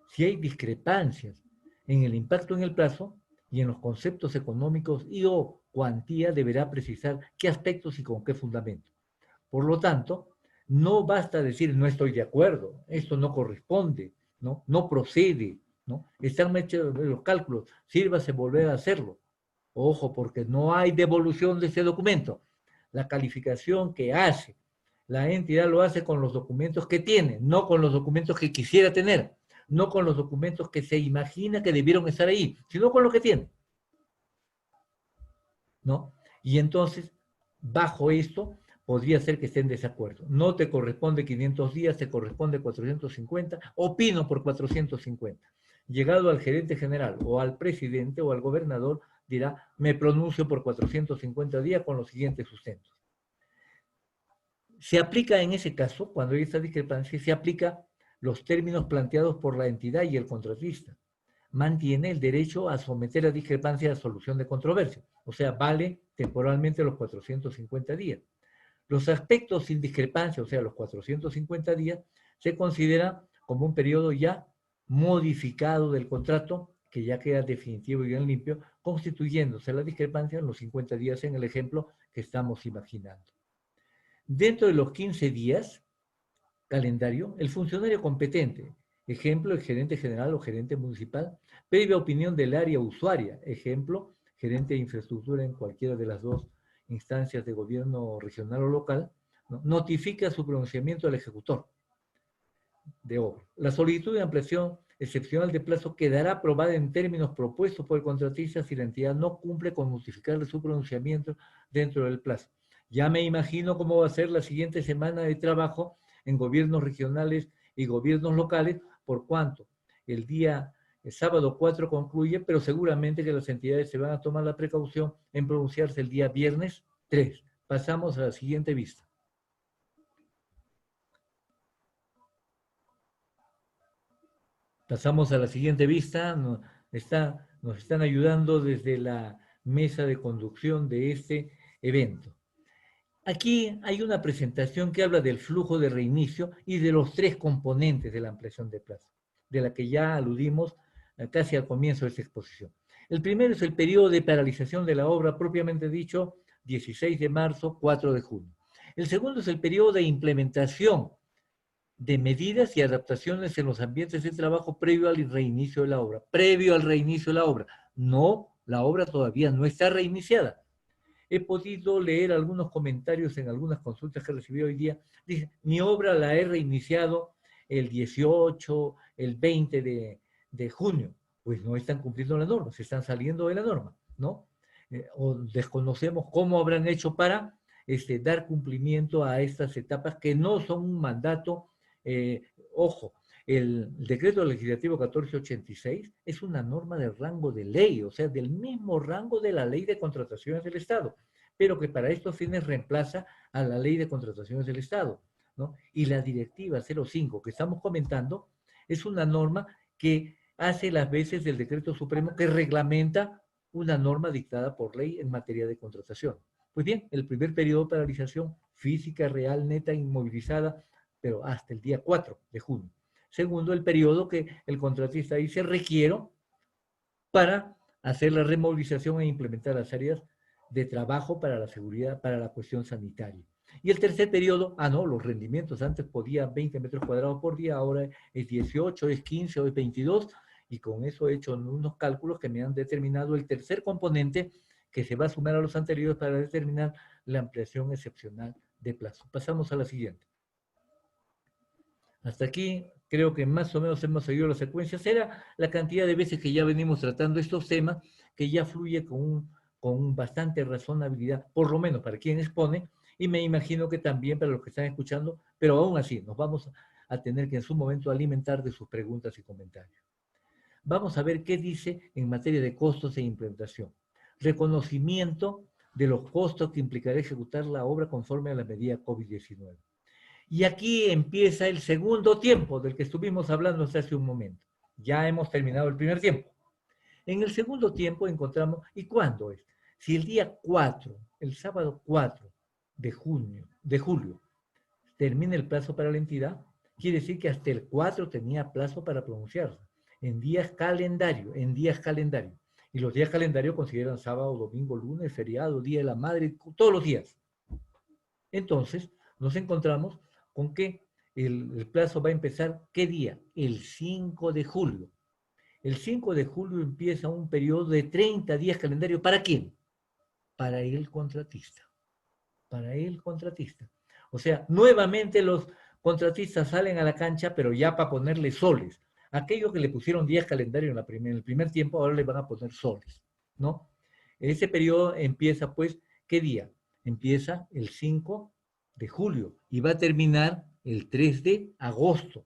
Si hay discrepancias en el impacto en el plazo y en los conceptos económicos y o cuantía, deberá precisar qué aspectos y con qué fundamento. Por lo tanto, no basta decir no estoy de acuerdo, esto no corresponde, no procede, ¿no? Están hechos los cálculos, sírvase volver a hacerlo. Ojo, porque no hay devolución de ese documento. La calificación que hace la entidad lo hace con los documentos que tiene, no con los documentos que quisiera tener, no con los documentos que se imagina que debieron estar ahí, sino con lo que tiene, ¿no? Y entonces, bajo esto, podría ser que esté en desacuerdo. No te corresponde 500 días, te corresponde 450, opino por 450. Llegado al gerente general o al presidente o al gobernador, dirá, me pronuncio por 450 días con los siguientes sustentos. Se aplica en ese caso, cuando hay esta discrepancia, se aplica los términos planteados por la entidad y el contratista. Mantiene el derecho a someter a discrepancia a solución de controversia. O sea, vale temporalmente los 450 días. Los aspectos sin discrepancia, o sea, los 450 días, se considera como un periodo ya modificado del contrato, que ya queda definitivo y bien limpio, constituyéndose la discrepancia en los 50 días en el ejemplo que estamos imaginando. Dentro de los 15 días, calendario, el funcionario competente, ejemplo, el gerente general o gerente municipal, previa opinión del área usuaria, ejemplo, gerente de infraestructura en cualquiera de las dos instancias de gobierno regional o local, ¿no? Notifica su pronunciamiento al ejecutor de obra. La solicitud de ampliación excepcional de plazo quedará aprobada en términos propuestos por el contratista si la entidad no cumple con notificarle su pronunciamiento dentro del plazo. Ya me imagino cómo va a ser la siguiente semana de trabajo en gobiernos regionales y gobiernos locales, por cuanto el sábado 4 concluye, pero seguramente que las entidades se van a tomar la precaución en pronunciarse el día viernes 3. Pasamos a la siguiente vista. Pasamos a la siguiente vista. Nos están ayudando desde la mesa de conducción de este evento. Aquí hay una presentación que habla del flujo de reinicio y de los 3 componentes de la ampliación de plazo, de la que ya aludimos casi al comienzo de esta exposición. El primero es el periodo de paralización de la obra, propiamente dicho, 16 de marzo, 4 de junio. El segundo es el periodo de implementación de medidas y adaptaciones en los ambientes de trabajo previo al reinicio de la obra. Previo al reinicio de la obra. No, la obra todavía no está reiniciada. He podido leer algunos comentarios en algunas consultas que recibí hoy día. Dice, mi obra la he reiniciado el 18, el 20 de junio. Pues no están cumpliendo la norma, se están saliendo de la norma, ¿no? O desconocemos cómo habrán hecho para dar cumplimiento a estas etapas que no son un mandato. Ojo, el decreto legislativo 1486 es una norma de rango de ley, o sea, del mismo rango de la ley de contrataciones del Estado, pero que para estos fines reemplaza a la ley de contrataciones del Estado, ¿no? Y la directiva 05 que estamos comentando es una norma que hace las veces del decreto supremo que reglamenta una norma dictada por ley en materia de contratación. Pues bien, el primer periodo de paralización física, real, neta, inmovilizada, pero hasta el día 4 de junio. Segundo, el periodo que el contratista dice requiero para hacer la removilización e implementar las áreas de trabajo para la seguridad, para la cuestión sanitaria. Y el tercer periodo, no, los rendimientos, antes podía 20 metros cuadrados por día, ahora es 18, es 15 o es 22, y con eso he hecho unos cálculos que me han determinado el tercer componente que se va a sumar a los anteriores para determinar la ampliación excepcional de plazo. Pasamos a la siguiente. Hasta aquí creo que más o menos hemos seguido la secuencia. Será la cantidad de veces que ya venimos tratando estos temas, que ya fluye con bastante razonabilidad, por lo menos para quien expone, y me imagino que también para los que están escuchando, pero aún así nos vamos a tener que en su momento alimentar de sus preguntas y comentarios. Vamos a ver qué dice en materia de costos e implementación. Reconocimiento de los costos que implicará ejecutar la obra conforme a la medida COVID-19. Y aquí empieza el segundo tiempo del que estuvimos hablando hace un momento. Ya hemos terminado el primer tiempo. En el segundo tiempo encontramos, ¿y cuándo es? Si el día 4, el sábado 4 de julio, termina el plazo para la entidad, quiere decir que hasta el 4 tenía plazo para pronunciarse, en días calendario. Y los días calendario consideran sábado, domingo, lunes, feriado, día de la madre, todos los días. Entonces, nos encontramos con que el plazo va a empezar, ¿qué día? El 5 de julio. El 5 de julio empieza un periodo de 30 días calendario. ¿Para quién? Para el contratista. Para el contratista. O sea, nuevamente los contratistas salen a la cancha, pero ya para ponerle soles. Aquellos que le pusieron días calendario en el primer tiempo, ahora le van a poner soles, ¿no? Ese periodo empieza, pues, ¿qué día? Empieza el 5 de julio y va a terminar el 3 de agosto,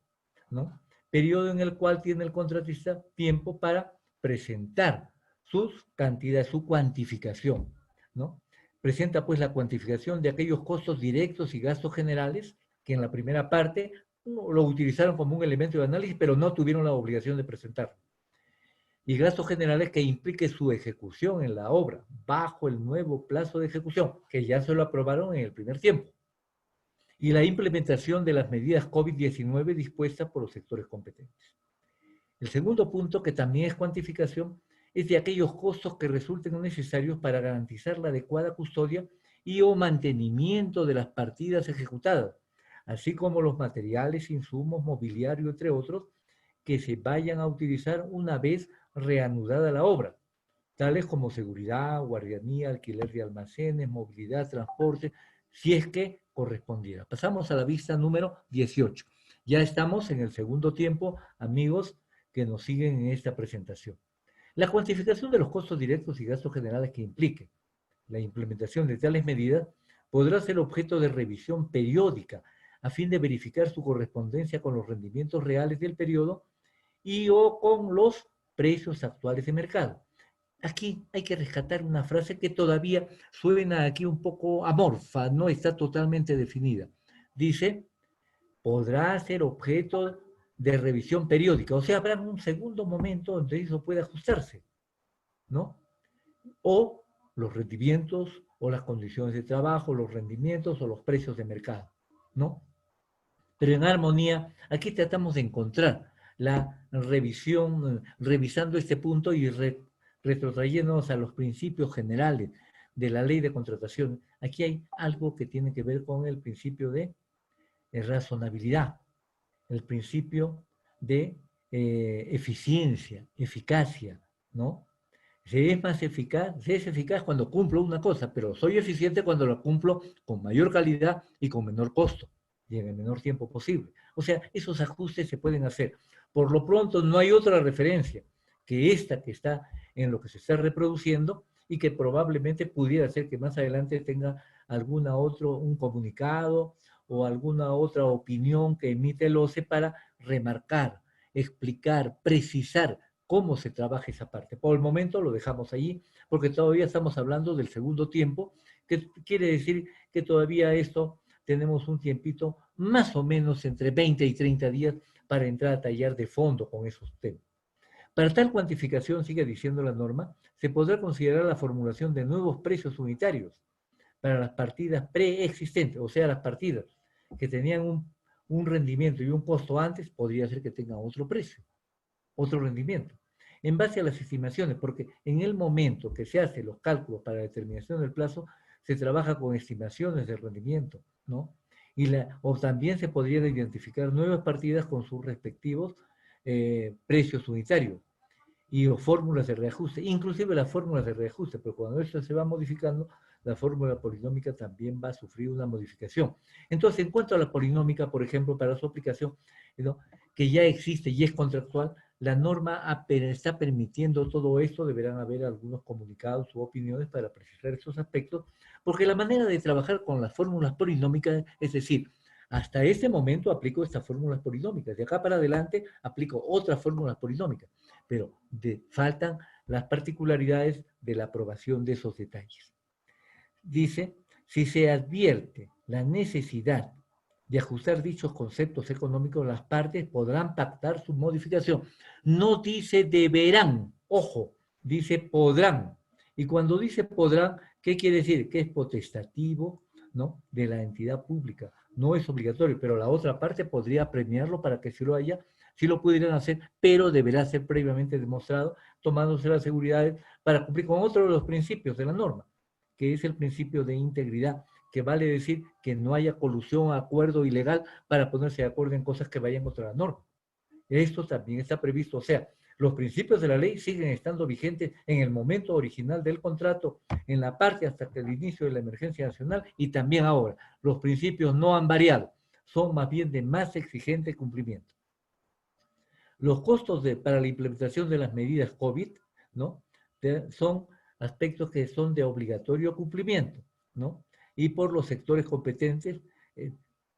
¿no? Periodo en el cual tiene el contratista tiempo para presentar sus cantidades, su cuantificación, ¿no? Presenta pues la cuantificación de aquellos costos directos y gastos generales que en la primera parte lo utilizaron como un elemento de análisis, pero no tuvieron la obligación de presentarlo. Y gastos generales que implique su ejecución en la obra bajo el nuevo plazo de ejecución, que ya se lo aprobaron en el primer tiempo. Y la implementación de las medidas COVID-19 dispuestas por los sectores competentes. El segundo punto, que también es cuantificación, es de aquellos costos que resulten necesarios para garantizar la adecuada custodia y o mantenimiento de las partidas ejecutadas, así como los materiales, insumos, mobiliario, entre otros, que se vayan a utilizar una vez reanudada la obra, tales como seguridad, guardianía, alquiler de almacenes, movilidad, transporte, si es que correspondiera. Pasamos a la vista número 18. Ya estamos en el segundo tiempo, amigos que nos siguen en esta presentación. La cuantificación de los costos directos y gastos generales que implique la implementación de tales medidas podrá ser objeto de revisión periódica a fin de verificar su correspondencia con los rendimientos reales del periodo y o con los precios actuales de mercado. Aquí hay que rescatar una frase que todavía suena aquí un poco amorfa, no está totalmente definida. Dice, podrá ser objeto de revisión periódica, o sea, habrá un segundo momento donde eso puede ajustarse, ¿no? O los rendimientos, o las condiciones de trabajo, los rendimientos, o los precios de mercado, ¿no? Pero en armonía, aquí tratamos de encontrar la revisión, revisando este punto y retrotrayéndonos a los principios generales de la ley de contratación. Aquí hay algo que tiene que ver con el principio de razonabilidad, el principio de eficiencia, eficacia, ¿no? Se es eficaz cuando cumplo una cosa, pero soy eficiente cuando la cumplo con mayor calidad y con menor costo y en el menor tiempo posible. O sea, esos ajustes se pueden hacer. Por lo pronto, no hay otra referencia que esta que está en lo que se está reproduciendo y que probablemente pudiera ser que más adelante tenga un comunicado o alguna otra opinión que emite el OCE para remarcar, explicar, precisar cómo se trabaja esa parte. Por el momento lo dejamos allí, porque todavía estamos hablando del segundo tiempo, que quiere decir que todavía esto tenemos un tiempito más o menos entre 20 y 30 días para entrar a tallar de fondo con esos temas. Para tal cuantificación, sigue diciendo la norma, se podrá considerar la formulación de nuevos precios unitarios para las partidas preexistentes, o sea, las partidas que tenían un rendimiento y un costo antes, podría ser que tengan otro precio, otro rendimiento, en base a las estimaciones, porque en el momento que se hacen los cálculos para la determinación del plazo, se trabaja con estimaciones de rendimiento, ¿no? O también se podrían identificar nuevas partidas con sus respectivos precios unitarios y o fórmulas de reajuste, inclusive las fórmulas de reajuste, pero cuando esto se va modificando, la fórmula polinómica también va a sufrir una modificación. Entonces, en cuanto a la polinómica, por ejemplo, para su aplicación, ¿no?, que ya existe y es contractual, la norma está permitiendo todo esto, deberán haber algunos comunicados u opiniones para precisar esos aspectos, porque la manera de trabajar con las fórmulas polinómicas, es decir, hasta ese momento aplico estas fórmulas polinómicas, de acá para adelante aplico otras fórmulas polinómicas, pero faltan las particularidades de la aprobación de esos detalles. Dice, si se advierte la necesidad de ajustar dichos conceptos económicos, las partes podrán pactar su modificación. No dice deberán, ojo, dice podrán. Y cuando dice podrán, ¿qué quiere decir? Que es potestativo, ¿no?, de la entidad pública. No es obligatorio, pero la otra parte podría premiarlo para que si lo haya, si lo pudieran hacer, pero deberá ser previamente demostrado, tomándose las seguridades para cumplir con otro de los principios de la norma, que es el principio de integridad, que vale decir que no haya colusión, acuerdo ilegal para ponerse de acuerdo en cosas que vayan contra la norma. Esto también está previsto, o sea, los principios de la ley siguen estando vigentes en el momento original del contrato, en la parte hasta el inicio de la emergencia nacional y también ahora. Los principios no han variado, son más bien de más exigente cumplimiento. Los costos para la implementación de las medidas COVID, ¿no?, son aspectos que son de obligatorio cumplimiento, ¿no? Y por los sectores competentes,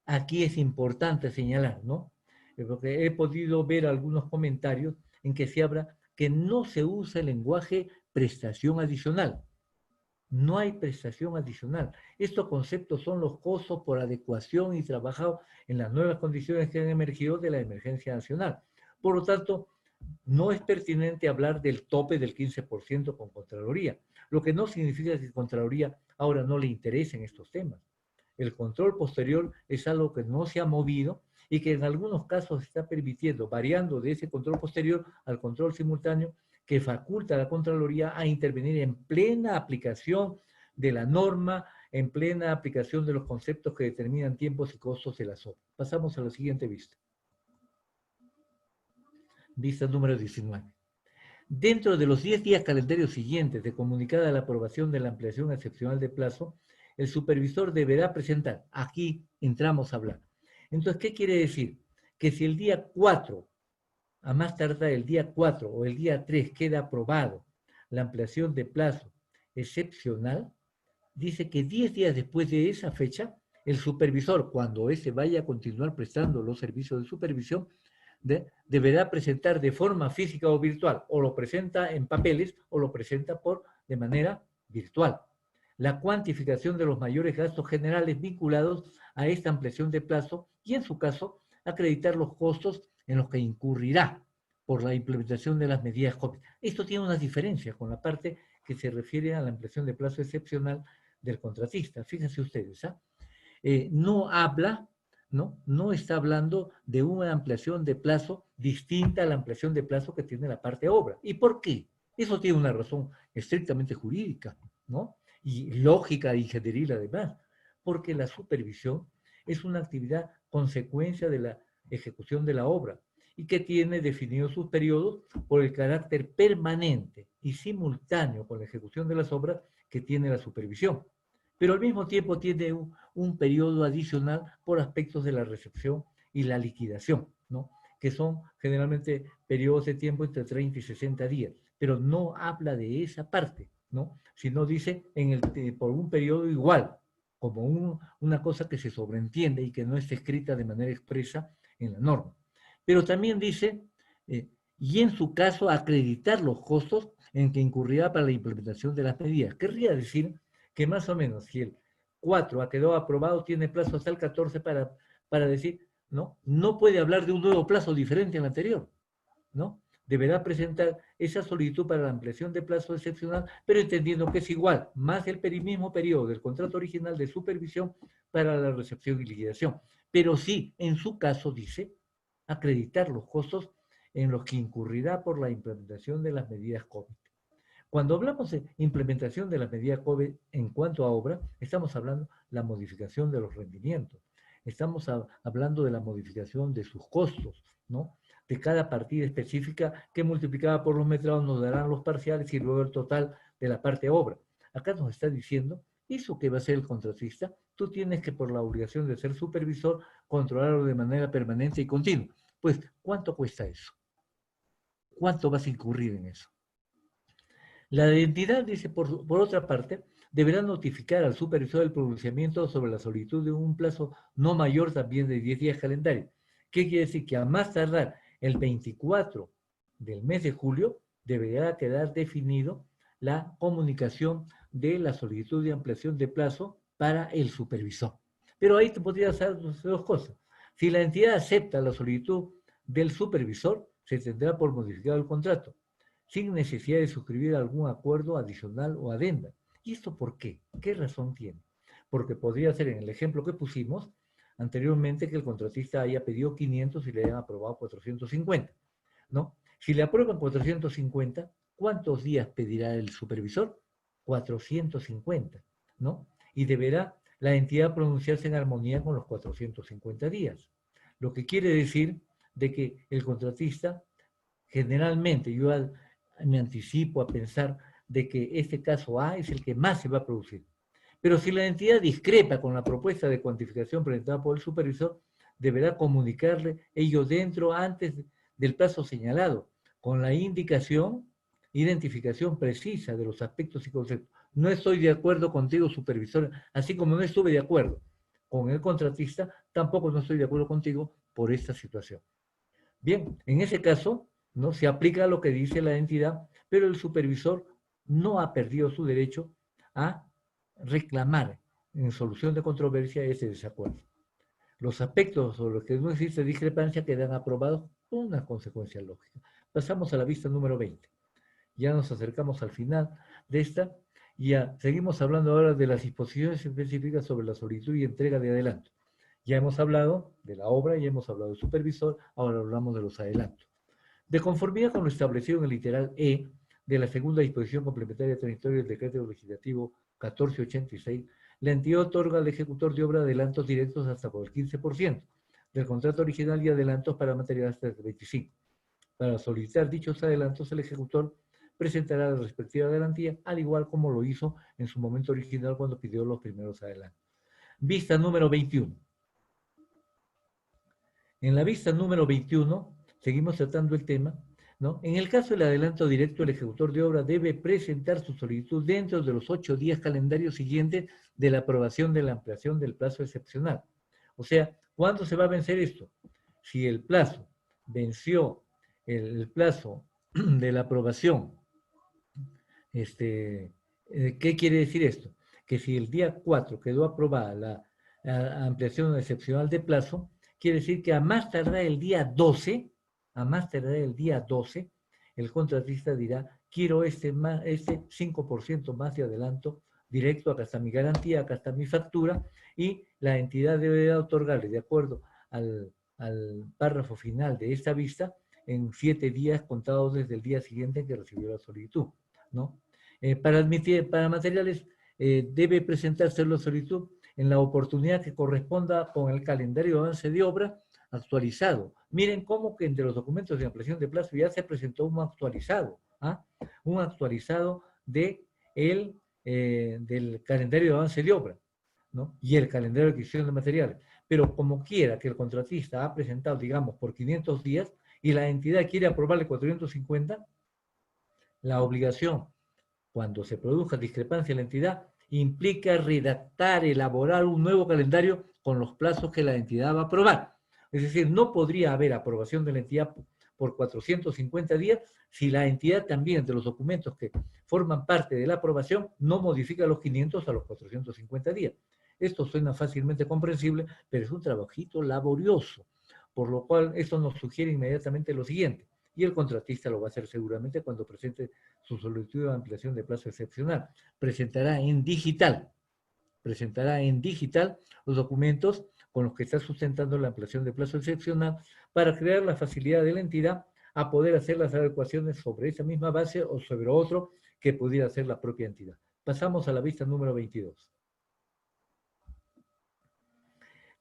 aquí es importante señalar, ¿no?, porque he podido ver algunos comentarios en que se habla que no se usa el lenguaje prestación adicional. No hay prestación adicional. Estos conceptos son los costos por adecuación y trabajo en las nuevas condiciones que han emergido de la emergencia nacional. Por lo tanto, no es pertinente hablar del tope del 15% con Contraloría, lo que no significa que Contraloría ahora no le interesen estos temas. El control posterior es algo que no se ha movido y que en algunos casos se está permitiendo, variando de ese control posterior al control simultáneo, que faculta a la Contraloría a intervenir en plena aplicación de la norma, en plena aplicación de los conceptos que determinan tiempos y costos de las obras. Pasamos a la siguiente vista. Vista número 19. Dentro de los 10 días calendarios siguientes de comunicada la aprobación de la ampliación excepcional de plazo, el supervisor deberá presentar, aquí entramos a hablar. Entonces, ¿qué quiere decir? Que si el día 4, a más tardar el día 4 o el día 3 queda aprobado la ampliación de plazo excepcional, dice que 10 días después de esa fecha, el supervisor, cuando ese vaya a continuar prestando los servicios de supervisión, deberá presentar de forma física o virtual, o lo presenta en papeles o lo presenta de manera virtual, la cuantificación de los mayores gastos generales vinculados a esta ampliación de plazo y, en su caso, acreditar los costos en los que incurrirá por la implementación de las medidas COVID. Esto tiene una diferencia con la parte que se refiere a la ampliación de plazo excepcional del contratista. Fíjense ustedes, no habla, no está hablando de una ampliación de plazo distinta a la ampliación de plazo que tiene la parte obra. ¿Y por qué? Eso tiene una razón estrictamente jurídica, ¿no?, y lógica e ingenieril además, porque la supervisión es una actividad consecuencia de la ejecución de la obra y que tiene definidos sus periodos por el carácter permanente y simultáneo con la ejecución de las obras que tiene la supervisión. Pero al mismo tiempo tiene un periodo adicional por aspectos de la recepción y la liquidación, ¿no?, que son generalmente periodos de tiempo entre 30 y 60 días, pero no habla de esa parte, ¿no?, sino dice por un periodo igual, como una cosa que se sobreentiende y que no está escrita de manera expresa en la norma. Pero también dice, y en su caso acreditar los costos en que incurrirá para la implementación de las medidas. Querría decir que más o menos si el 4 ha quedado aprobado, tiene plazo hasta el 14 para decir, no puede hablar de un nuevo plazo diferente al anterior, ¿no? deberá presentar esa solicitud para la ampliación de plazo excepcional, pero entendiendo que es igual, más el mismo periodo del contrato original de supervisión para la recepción y liquidación. Pero sí, en su caso, dice, acreditar los costos en los que incurrirá por la implementación de las medidas COVID. Cuando hablamos de implementación de las medidas COVID en cuanto a obra, estamos hablando de la modificación de los rendimientos, estamos hablando de la modificación de sus costos, ¿no? De cada partida específica que multiplicada por los metrados nos darán los parciales y luego el total de la parte obra. Acá nos está diciendo, eso que va a ser el contratista, tú tienes que por la obligación de ser supervisor controlarlo de manera permanente y continua. Pues, ¿cuánto cuesta eso? ¿Cuánto vas a incurrir en eso? La entidad, dice, por otra parte, deberá notificar al supervisor del pronunciamiento sobre la solicitud de un plazo no mayor también de 10 días calendario. ¿Qué quiere decir? Que a más tardar el 24 del mes de julio deberá quedar definido la comunicación de la solicitud de ampliación de plazo para el supervisor. Pero ahí te podría hacer dos cosas. Si la entidad acepta la solicitud del supervisor, se tendrá por modificado el contrato, sin necesidad de suscribir algún acuerdo adicional o adenda. ¿Y esto por qué? ¿Qué razón tiene? Porque podría ser en el ejemplo que pusimos anteriormente que el contratista haya pedido 500 y le hayan aprobado 450, ¿no? Si le aprueban 450, ¿cuántos días pedirá el supervisor? 450, ¿no? Y deberá la entidad pronunciarse en armonía con los 450 días. Lo que quiere decir de que el contratista, generalmente, yo me anticipo a pensar de que este caso A es el que más se va a producir. Pero si la entidad discrepa con la propuesta de cuantificación presentada por el supervisor, deberá comunicarle ello dentro antes del plazo señalado, con la identificación precisa de los aspectos y conceptos. No estoy de acuerdo contigo, supervisor, así como no estuve de acuerdo con el contratista, tampoco no estoy de acuerdo contigo por esta situación. Bien, en ese caso, ¿no? Se aplica lo que dice la entidad, pero el supervisor no ha perdido su derecho a reclamar en solución de controversia ese desacuerdo. Los aspectos sobre los que no existe discrepancia quedan aprobados con una consecuencia lógica. Pasamos a la vista número 20. Ya nos acercamos al final de esta y ya seguimos hablando ahora de las disposiciones específicas sobre la solicitud y entrega de adelanto. Ya hemos hablado de la obra, ya hemos hablado del supervisor, ahora hablamos de los adelantos. De conformidad con lo establecido en el literal E de la segunda disposición complementaria transitoria del decreto legislativo 1486, la entidad otorga al ejecutor de obra adelantos directos hasta por el 15% del contrato original y adelantos para material hasta el 25%. Para solicitar dichos adelantos, el ejecutor presentará la respectiva garantía, al igual como lo hizo en su momento original cuando pidió los primeros adelantos. Vista número 21. En la vista número 21, seguimos tratando el tema, ¿no? En el caso del adelanto directo, el ejecutor de obra debe presentar su solicitud dentro de los 8 días calendarios siguientes de la aprobación de la ampliación del plazo excepcional. O sea, ¿cuándo se va a vencer esto? Si el plazo venció el plazo de la aprobación, ¿qué quiere decir esto? Que si el día 4 quedó aprobada la ampliación excepcional de plazo, quiere decir que a más tardar el día 12, el contratista dirá, quiero este 5% más de adelanto directo, acá está mi garantía, acá está mi factura, y la entidad debe otorgarle, de acuerdo al párrafo final de esta vista, en 7 días contados desde el día siguiente en que recibió la solicitud, ¿no? Para materiales debe presentarse la solicitud en la oportunidad que corresponda con el calendario de avance de obra actualizado. Miren cómo que entre los documentos de ampliación de plazo ya se presentó un actualizado, un actualizado del calendario de avance de obra, ¿no? Y el calendario de adquisición de materiales. Pero como quiera que el contratista ha presentado, digamos, por 500 días y la entidad quiere aprobarle 450, la obligación, cuando se produzca discrepancia en la entidad, implica redactar, elaborar un nuevo calendario con los plazos que la entidad va a aprobar. Es decir, no podría haber aprobación de la entidad por 450 días si la entidad también, de los documentos que forman parte de la aprobación, no modifica los 500 a los 450 días. Esto suena fácilmente comprensible, pero es un trabajito laborioso, por lo cual esto nos sugiere inmediatamente lo siguiente. y el contratista lo va a hacer seguramente cuando presente su solicitud de ampliación de plazo excepcional. Presentará en digital los documentos con los que está sustentando la ampliación de plazo excepcional para crear la facilidad de la entidad a poder hacer las adecuaciones sobre esa misma base o sobre otro que pudiera hacer la propia entidad. Pasamos a la vista número 22.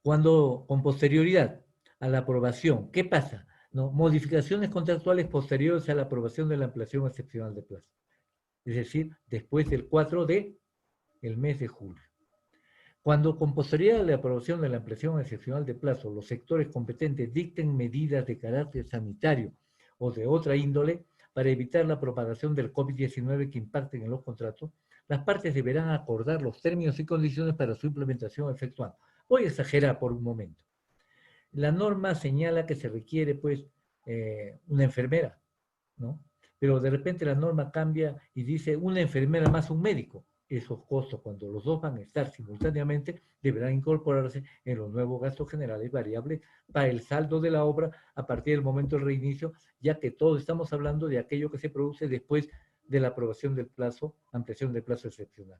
Cuando con posterioridad a la aprobación, ¿qué pasa? ¿No? Modificaciones contractuales posteriores a la aprobación de la ampliación excepcional de plazo. Es decir, después del 4 del mes de julio. Cuando con posterioridad a la aprobación de la ampliación excepcional de plazo, los sectores competentes dicten medidas de carácter sanitario o de otra índole para evitar la propagación del COVID-19 que impacten en los contratos, las partes deberán acordar los términos y condiciones para su implementación efectuando. Voy a exagerar por un momento. La norma señala que se requiere, pues, una enfermera, ¿no? Pero de repente la norma cambia y dice una enfermera más un médico. Esos costos, cuando los dos van a estar simultáneamente, deberán incorporarse en los nuevos gastos generales variables para el saldo de la obra a partir del momento del reinicio, ya que todos estamos hablando de aquello que se produce después de la aprobación del plazo, ampliación del plazo excepcional.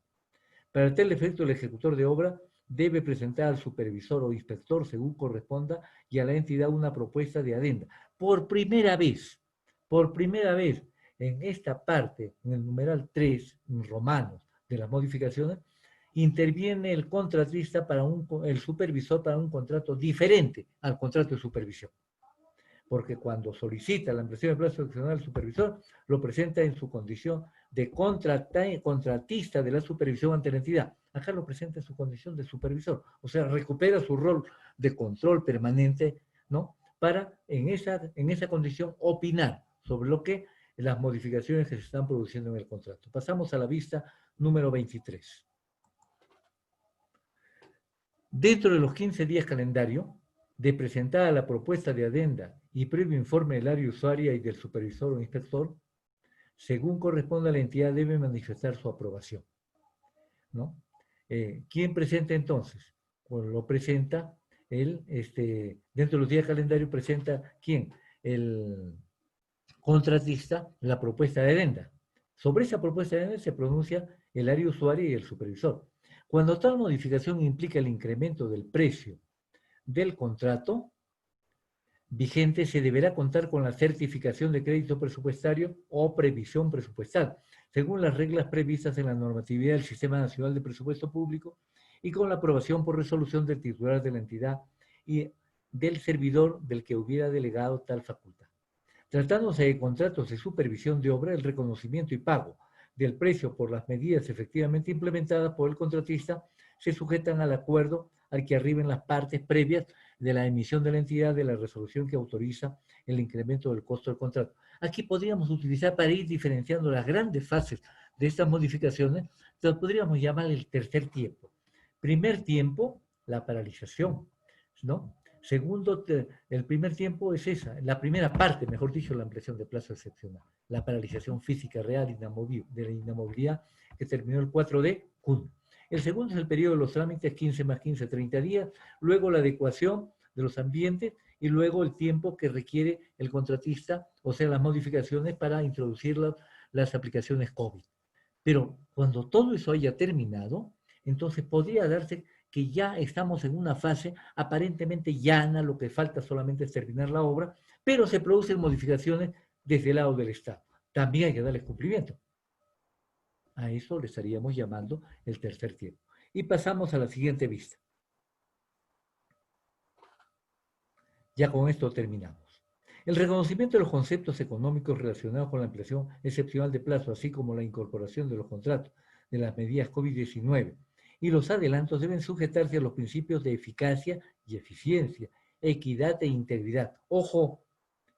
Para tal efecto, el ejecutor de obra debe presentar al supervisor o inspector, según corresponda, y a la entidad una propuesta de adenda. Por primera vez, en esta parte, en el numeral 3, en romanos, de las modificaciones, interviene el contratista el supervisor para un contrato diferente al contrato de supervisión. Porque cuando solicita la ampliación de plazo excepcional al supervisor, lo presenta en su condición de contratista de la supervisión ante la entidad. Acá lo presenta en su condición de supervisor. O sea, recupera su rol de control permanente, ¿no? Para en esa condición opinar sobre lo que las modificaciones que se están produciendo en el contrato. Pasamos a la vista número 23. Dentro de los 15 días calendario, de presentada la propuesta de adenda y previo informe del área usuaria y del supervisor o inspector, según corresponda a la entidad debe manifestar su aprobación, ¿no? ¿Quién presenta entonces? Pues lo presenta dentro de los días calendario presenta ¿quién? El contratista la propuesta de adenda. Sobre esa propuesta de adenda se pronuncia el área usuaria y el supervisor. Cuando tal modificación implica el incremento del precio del contrato vigente, se deberá contar con la certificación de crédito presupuestario o previsión presupuestal, según las reglas previstas en la normatividad del Sistema Nacional de Presupuesto Público y con la aprobación por resolución del titular de la entidad y del servidor del que hubiera delegado tal facultad. Tratándose de contratos de supervisión de obra, el reconocimiento y pago del precio por las medidas efectivamente implementadas por el contratista se sujetan al acuerdo al que arriben las partes previas de la emisión de la entidad de la resolución que autoriza el incremento del costo del contrato. Aquí podríamos utilizar, para ir diferenciando las grandes fases de estas modificaciones, lo podríamos llamar el tercer tiempo. Primer tiempo, la paralización, ¿no? Segundo, el primer tiempo es esa, la primera parte, mejor dicho, la ampliación de plazo excepcional, la paralización física real de la inamovilidad que terminó el 4 de junio. El segundo es el periodo de los trámites, 15 más 15, 30 días, luego la adecuación de los ambientes y luego el tiempo que requiere el contratista, o sea, las modificaciones para introducir las aplicaciones COVID. Pero cuando todo eso haya terminado, entonces podría darse que ya estamos en una fase aparentemente llana, lo que falta solamente es terminar la obra, pero se producen modificaciones desde el lado del Estado. También hay que darles cumplimiento. A eso le estaríamos llamando el tercer tiempo. Y pasamos a la siguiente vista. Ya con esto terminamos. El reconocimiento de los conceptos económicos relacionados con la ampliación excepcional de plazo, así como la incorporación de los contratos de las medidas COVID-19 y los adelantos deben sujetarse a los principios de eficacia y eficiencia, equidad e integridad. Ojo,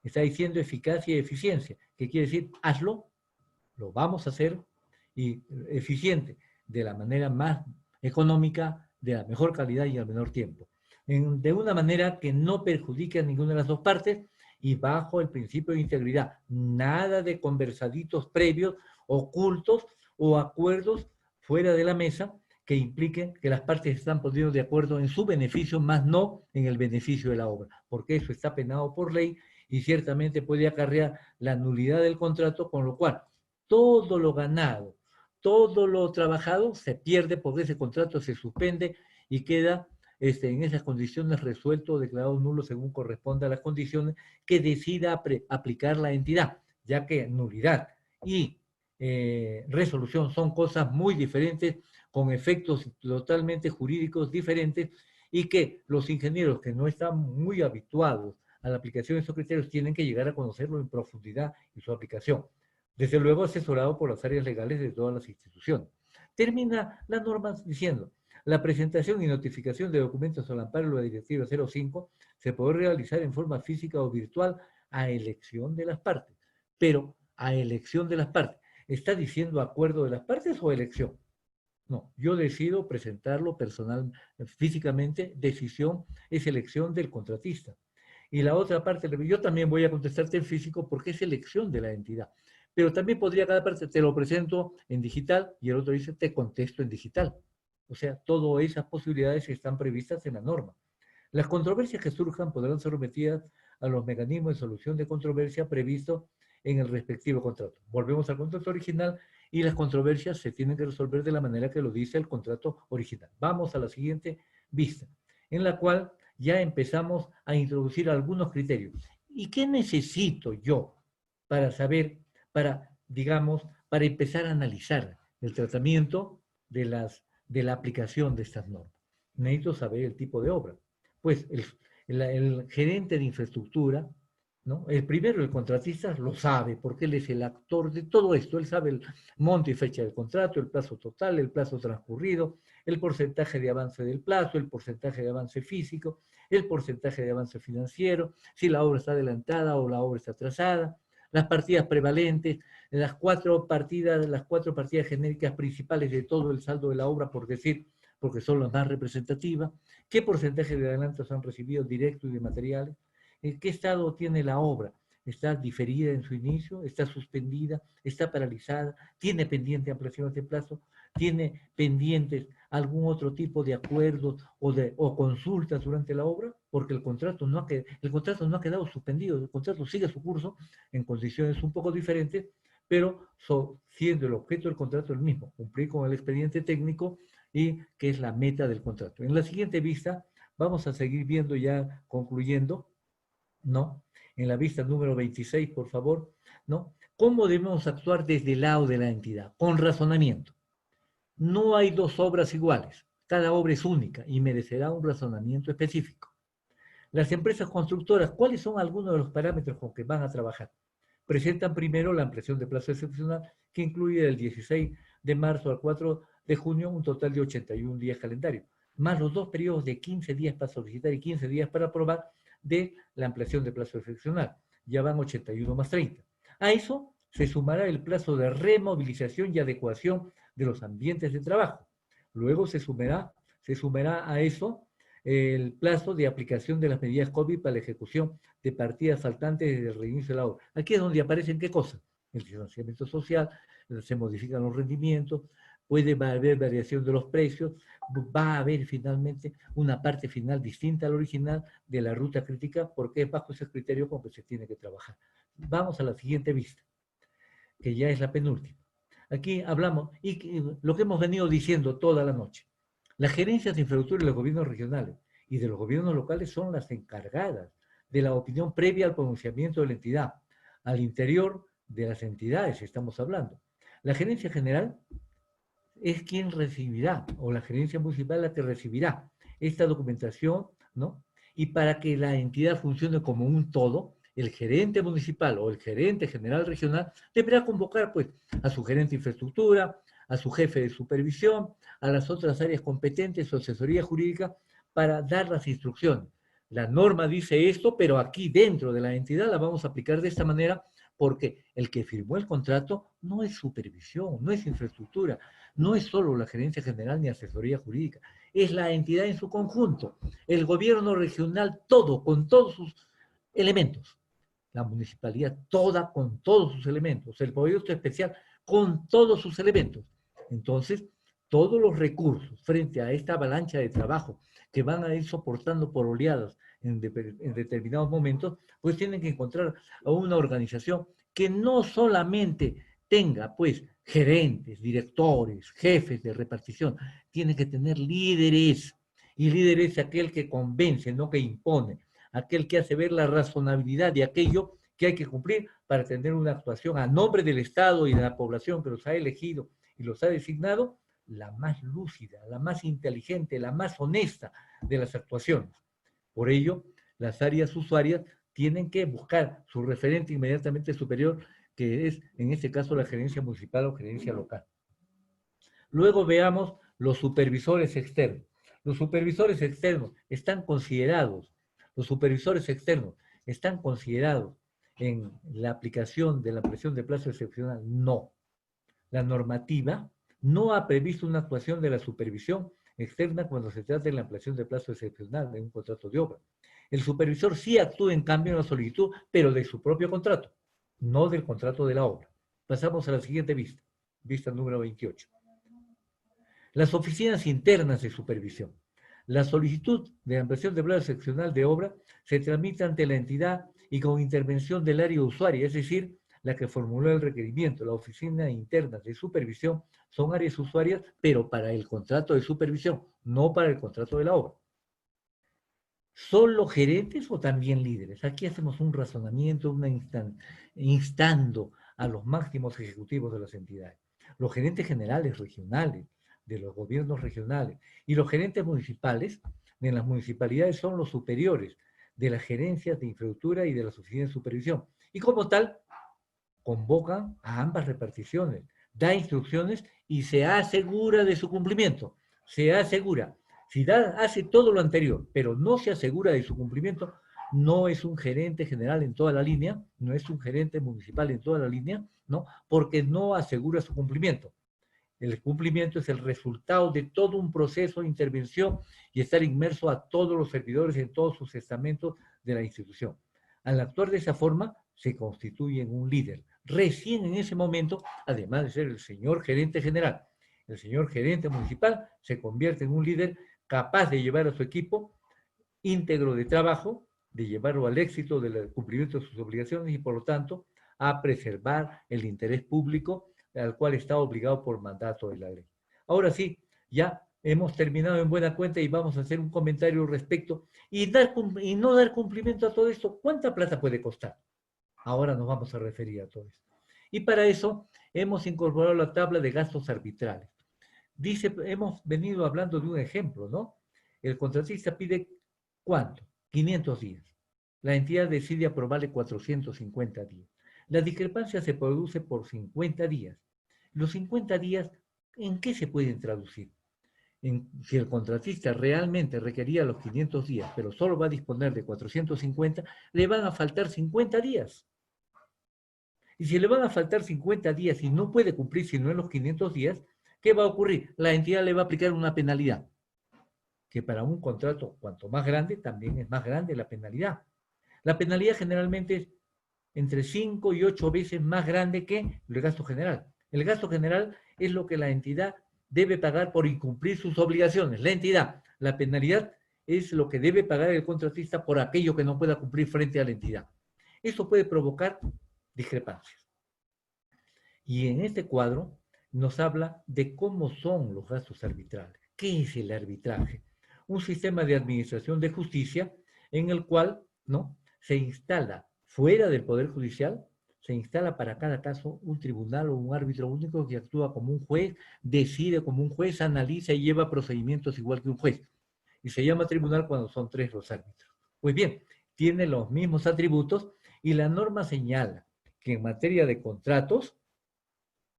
está diciendo eficacia y eficiencia, que quiere decir hazlo, lo vamos a hacer, y eficiente, de la manera más económica, de la mejor calidad y al menor tiempo. De una manera que no perjudique a ninguna de las dos partes y bajo el principio de integridad. Nada de conversaditos previos, ocultos o acuerdos fuera de la mesa que impliquen que las partes están poniendo de acuerdo en su beneficio, más no en el beneficio de la obra, porque eso está penado por ley y ciertamente puede acarrear la nulidad del contrato, con lo cual todo lo ganado, todo lo trabajado se pierde porque ese contrato se suspende y queda en esas condiciones resuelto o declarado nulo según corresponda a las condiciones que decida aplicar la entidad, ya que nulidad y resolución son cosas muy diferentes, con efectos totalmente jurídicos diferentes, y que los ingenieros que no están muy habituados a la aplicación de esos criterios tienen que llegar a conocerlo en profundidad y su aplicación. Desde luego asesorado por las áreas legales de todas las instituciones. Termina la norma diciendo: la presentación y notificación de documentos al amparo de la Directiva 05 se puede realizar en forma física o virtual a elección de las partes. Pero a elección de las partes. ¿Está diciendo acuerdo de las partes o elección? No, yo decido presentarlo personal, físicamente, decisión es elección del contratista. Y la otra parte, yo también voy a contestarte en físico porque es elección de la entidad. Pero también podría cada parte, te lo presento en digital, y el otro dice, te contesto en digital. O sea, todas esas posibilidades están previstas en la norma. Las controversias que surjan podrán ser sometidas a los mecanismos de solución de controversia previstos en el respectivo contrato. Volvemos al contrato original y las controversias se tienen que resolver de la manera que lo dice el contrato original. Vamos a la siguiente vista, en la cual ya empezamos a introducir algunos criterios. ¿Y qué necesito yo para saber, digamos, para empezar a analizar el tratamiento de la aplicación de estas normas? Necesito saber el tipo de obra. Pues el gerente de infraestructura, ¿no? El primero, el contratista, lo sabe, porque él es el actor de todo esto. Él sabe el monto y fecha del contrato, el plazo total, el plazo transcurrido, el porcentaje de avance del plazo, el porcentaje de avance físico, el porcentaje de avance financiero, si la obra está adelantada o la obra está atrasada, las partidas prevalentes, las cuatro partidas genéricas principales de todo el saldo de la obra, por decir, porque son las más representativas, qué porcentaje de adelantos han recibido directos y de materiales, en qué estado tiene la obra, está diferida en su inicio, está suspendida, está paralizada, tiene pendiente ampliaciones de plazo, tiene pendientes algún otro tipo de acuerdos o consultas durante la obra, porque el contrato no ha quedado suspendido, el contrato sigue su curso en condiciones un poco diferentes, pero siendo el objeto del contrato el mismo, cumplir con el expediente técnico y que es la meta del contrato. En la siguiente vista vamos a seguir viendo, ya concluyendo, ¿no? En la vista número 26, por favor, ¿no? ¿Cómo debemos actuar desde el lado de la entidad? Con razonamiento. No hay dos obras iguales. Cada obra es única y merecerá un razonamiento específico. Las empresas constructoras, ¿cuáles son algunos de los parámetros con que van a trabajar? Presentan primero la ampliación de plazo excepcional, que incluye del 16 de marzo al 4 de junio un total de 81 días calendario, más los dos periodos de 15 días para solicitar y 15 días para aprobar de la ampliación de plazo excepcional. Ya van 81 más 30. A eso se sumará el plazo de removilización y adecuación de los ambientes de trabajo. Luego se sumará a eso el plazo de aplicación de las medidas COVID para la ejecución de partidas faltantes desde el reinicio de la obra. Aquí es donde aparecen ¿qué cosas? El financiamiento social, se modifican los rendimientos, puede haber variación de los precios, va a haber finalmente una parte final distinta al original de la ruta crítica, porque es bajo ese criterio con que se tiene que trabajar. Vamos a la siguiente vista, que ya es la penúltima. Aquí hablamos, y lo que hemos venido diciendo toda la noche. Las gerencias de infraestructura de los gobiernos regionales y de los gobiernos locales son las encargadas de la opinión previa al pronunciamiento de la entidad, al interior de las entidades estamos hablando. La gerencia general es quien recibirá, o la gerencia municipal la que recibirá esta documentación, ¿no? Y para que la entidad funcione como un todo, el gerente municipal o el gerente general regional deberá convocar, pues, a su gerente de infraestructura, a su jefe de supervisión, a las otras áreas competentes o asesoría jurídica para dar las instrucciones. La norma dice esto, pero aquí dentro de la entidad la vamos a aplicar de esta manera porque el que firmó el contrato no es supervisión, no es infraestructura, no es solo la gerencia general ni asesoría jurídica, es la entidad en su conjunto, el gobierno regional todo, con todos sus elementos, la municipalidad toda con todos sus elementos, el proyecto especial con todos sus elementos. Entonces, todos los recursos frente a esta avalancha de trabajo que van a ir soportando por oleadas en determinados momentos, pues tienen que encontrar a una organización que no solamente tenga, pues, gerentes, directores, jefes de repartición, tiene que tener líderes, y líder es aquel que convence, no que impone, aquel que hace ver la razonabilidad de aquello que hay que cumplir para tener una actuación a nombre del Estado y de la población que los ha elegido y los ha designado, la más lúcida, la más inteligente, la más honesta de las actuaciones. Por ello, las áreas usuarias tienen que buscar su referente inmediatamente superior, que es, en este caso, la gerencia municipal o gerencia local. Luego veamos los supervisores externos. Los supervisores externos están considerados, los supervisores externos están considerados en la aplicación de la presión de plazo excepcional. No. La normativa no ha previsto una actuación de la supervisión externa cuando se trata de la ampliación de plazo excepcional de un contrato de obra. El supervisor sí actúa en cambio en la solicitud, pero de su propio contrato, no del contrato de la obra. Pasamos a la siguiente vista, vista número 28. Las oficinas internas de supervisión. La solicitud de ampliación de plazo excepcional de obra se tramita ante la entidad y con intervención del área usuaria, es decir, la que formuló el requerimiento. La oficina interna de supervisión son áreas usuarias, pero para el contrato de supervisión, no para el contrato de la obra. ¿Solo gerentes o también líderes? Aquí hacemos un razonamiento, instando a los máximos ejecutivos de las entidades. Los gerentes generales regionales, de los gobiernos regionales, y los gerentes municipales de las municipalidades son los superiores de las gerencias de infraestructura y de las oficinas de supervisión. Y como tal, convocan a ambas reparticiones, da instrucciones y se asegura de su cumplimiento. Se asegura. Si hace todo lo anterior, pero no se asegura de su cumplimiento, no es un gerente general en toda la línea, no es un gerente municipal en toda la línea, ¿no? Porque no asegura su cumplimiento. El cumplimiento es el resultado de todo un proceso de intervención y estar inmerso a todos los servidores en todos sus estamentos de la institución. Al actuar de esa forma, se constituye en un líder. Recién en ese momento, además de ser el señor gerente general, el señor gerente municipal se convierte en un líder capaz de llevar a su equipo íntegro de trabajo, de llevarlo al éxito del cumplimiento de sus obligaciones y, por lo tanto, a preservar el interés público al cual está obligado por mandato de la ley. Ahora sí, ya hemos terminado en buena cuenta y vamos a hacer un comentario al respecto y no dar cumplimiento a todo esto. ¿Cuánta plata puede costar? Ahora nos vamos a referir a todo esto. Y para eso hemos incorporado la tabla de gastos arbitrales. Dice, hemos venido hablando de un ejemplo, ¿no? El contratista pide, ¿cuánto? 500 días. La entidad decide aprobarle 450 días. La discrepancia se produce por 50 días. Los 50 días, ¿en qué se pueden traducir? Si el contratista realmente requería los 500 días, pero solo va a disponer de 450, le van a faltar 50 días. Y si le van a faltar 50 días y no puede cumplir sino en los 500 días, ¿qué va a ocurrir? La entidad le va a aplicar una penalidad, que para un contrato cuanto más grande, también es más grande la penalidad. La penalidad generalmente es entre 5 y 8 veces más grande que el gasto general. El gasto general es lo que la entidad debe pagar por incumplir sus obligaciones. La entidad, la penalidad es lo que debe pagar el contratista por aquello que no pueda cumplir frente a la entidad. Eso puede provocar discrepancias. Y en este cuadro nos habla de cómo son los gastos arbitrales. ¿Qué es el arbitraje? Un sistema de administración de justicia en el cual, ¿no?, se instala fuera del Poder Judicial, se instala para cada caso un tribunal o un árbitro único que actúa como un juez, decide como un juez, analiza y lleva procedimientos igual que un juez. Y se llama tribunal cuando son 3 los árbitros. Pues bien, tiene los mismos atributos y la norma señala que en materia de contratos,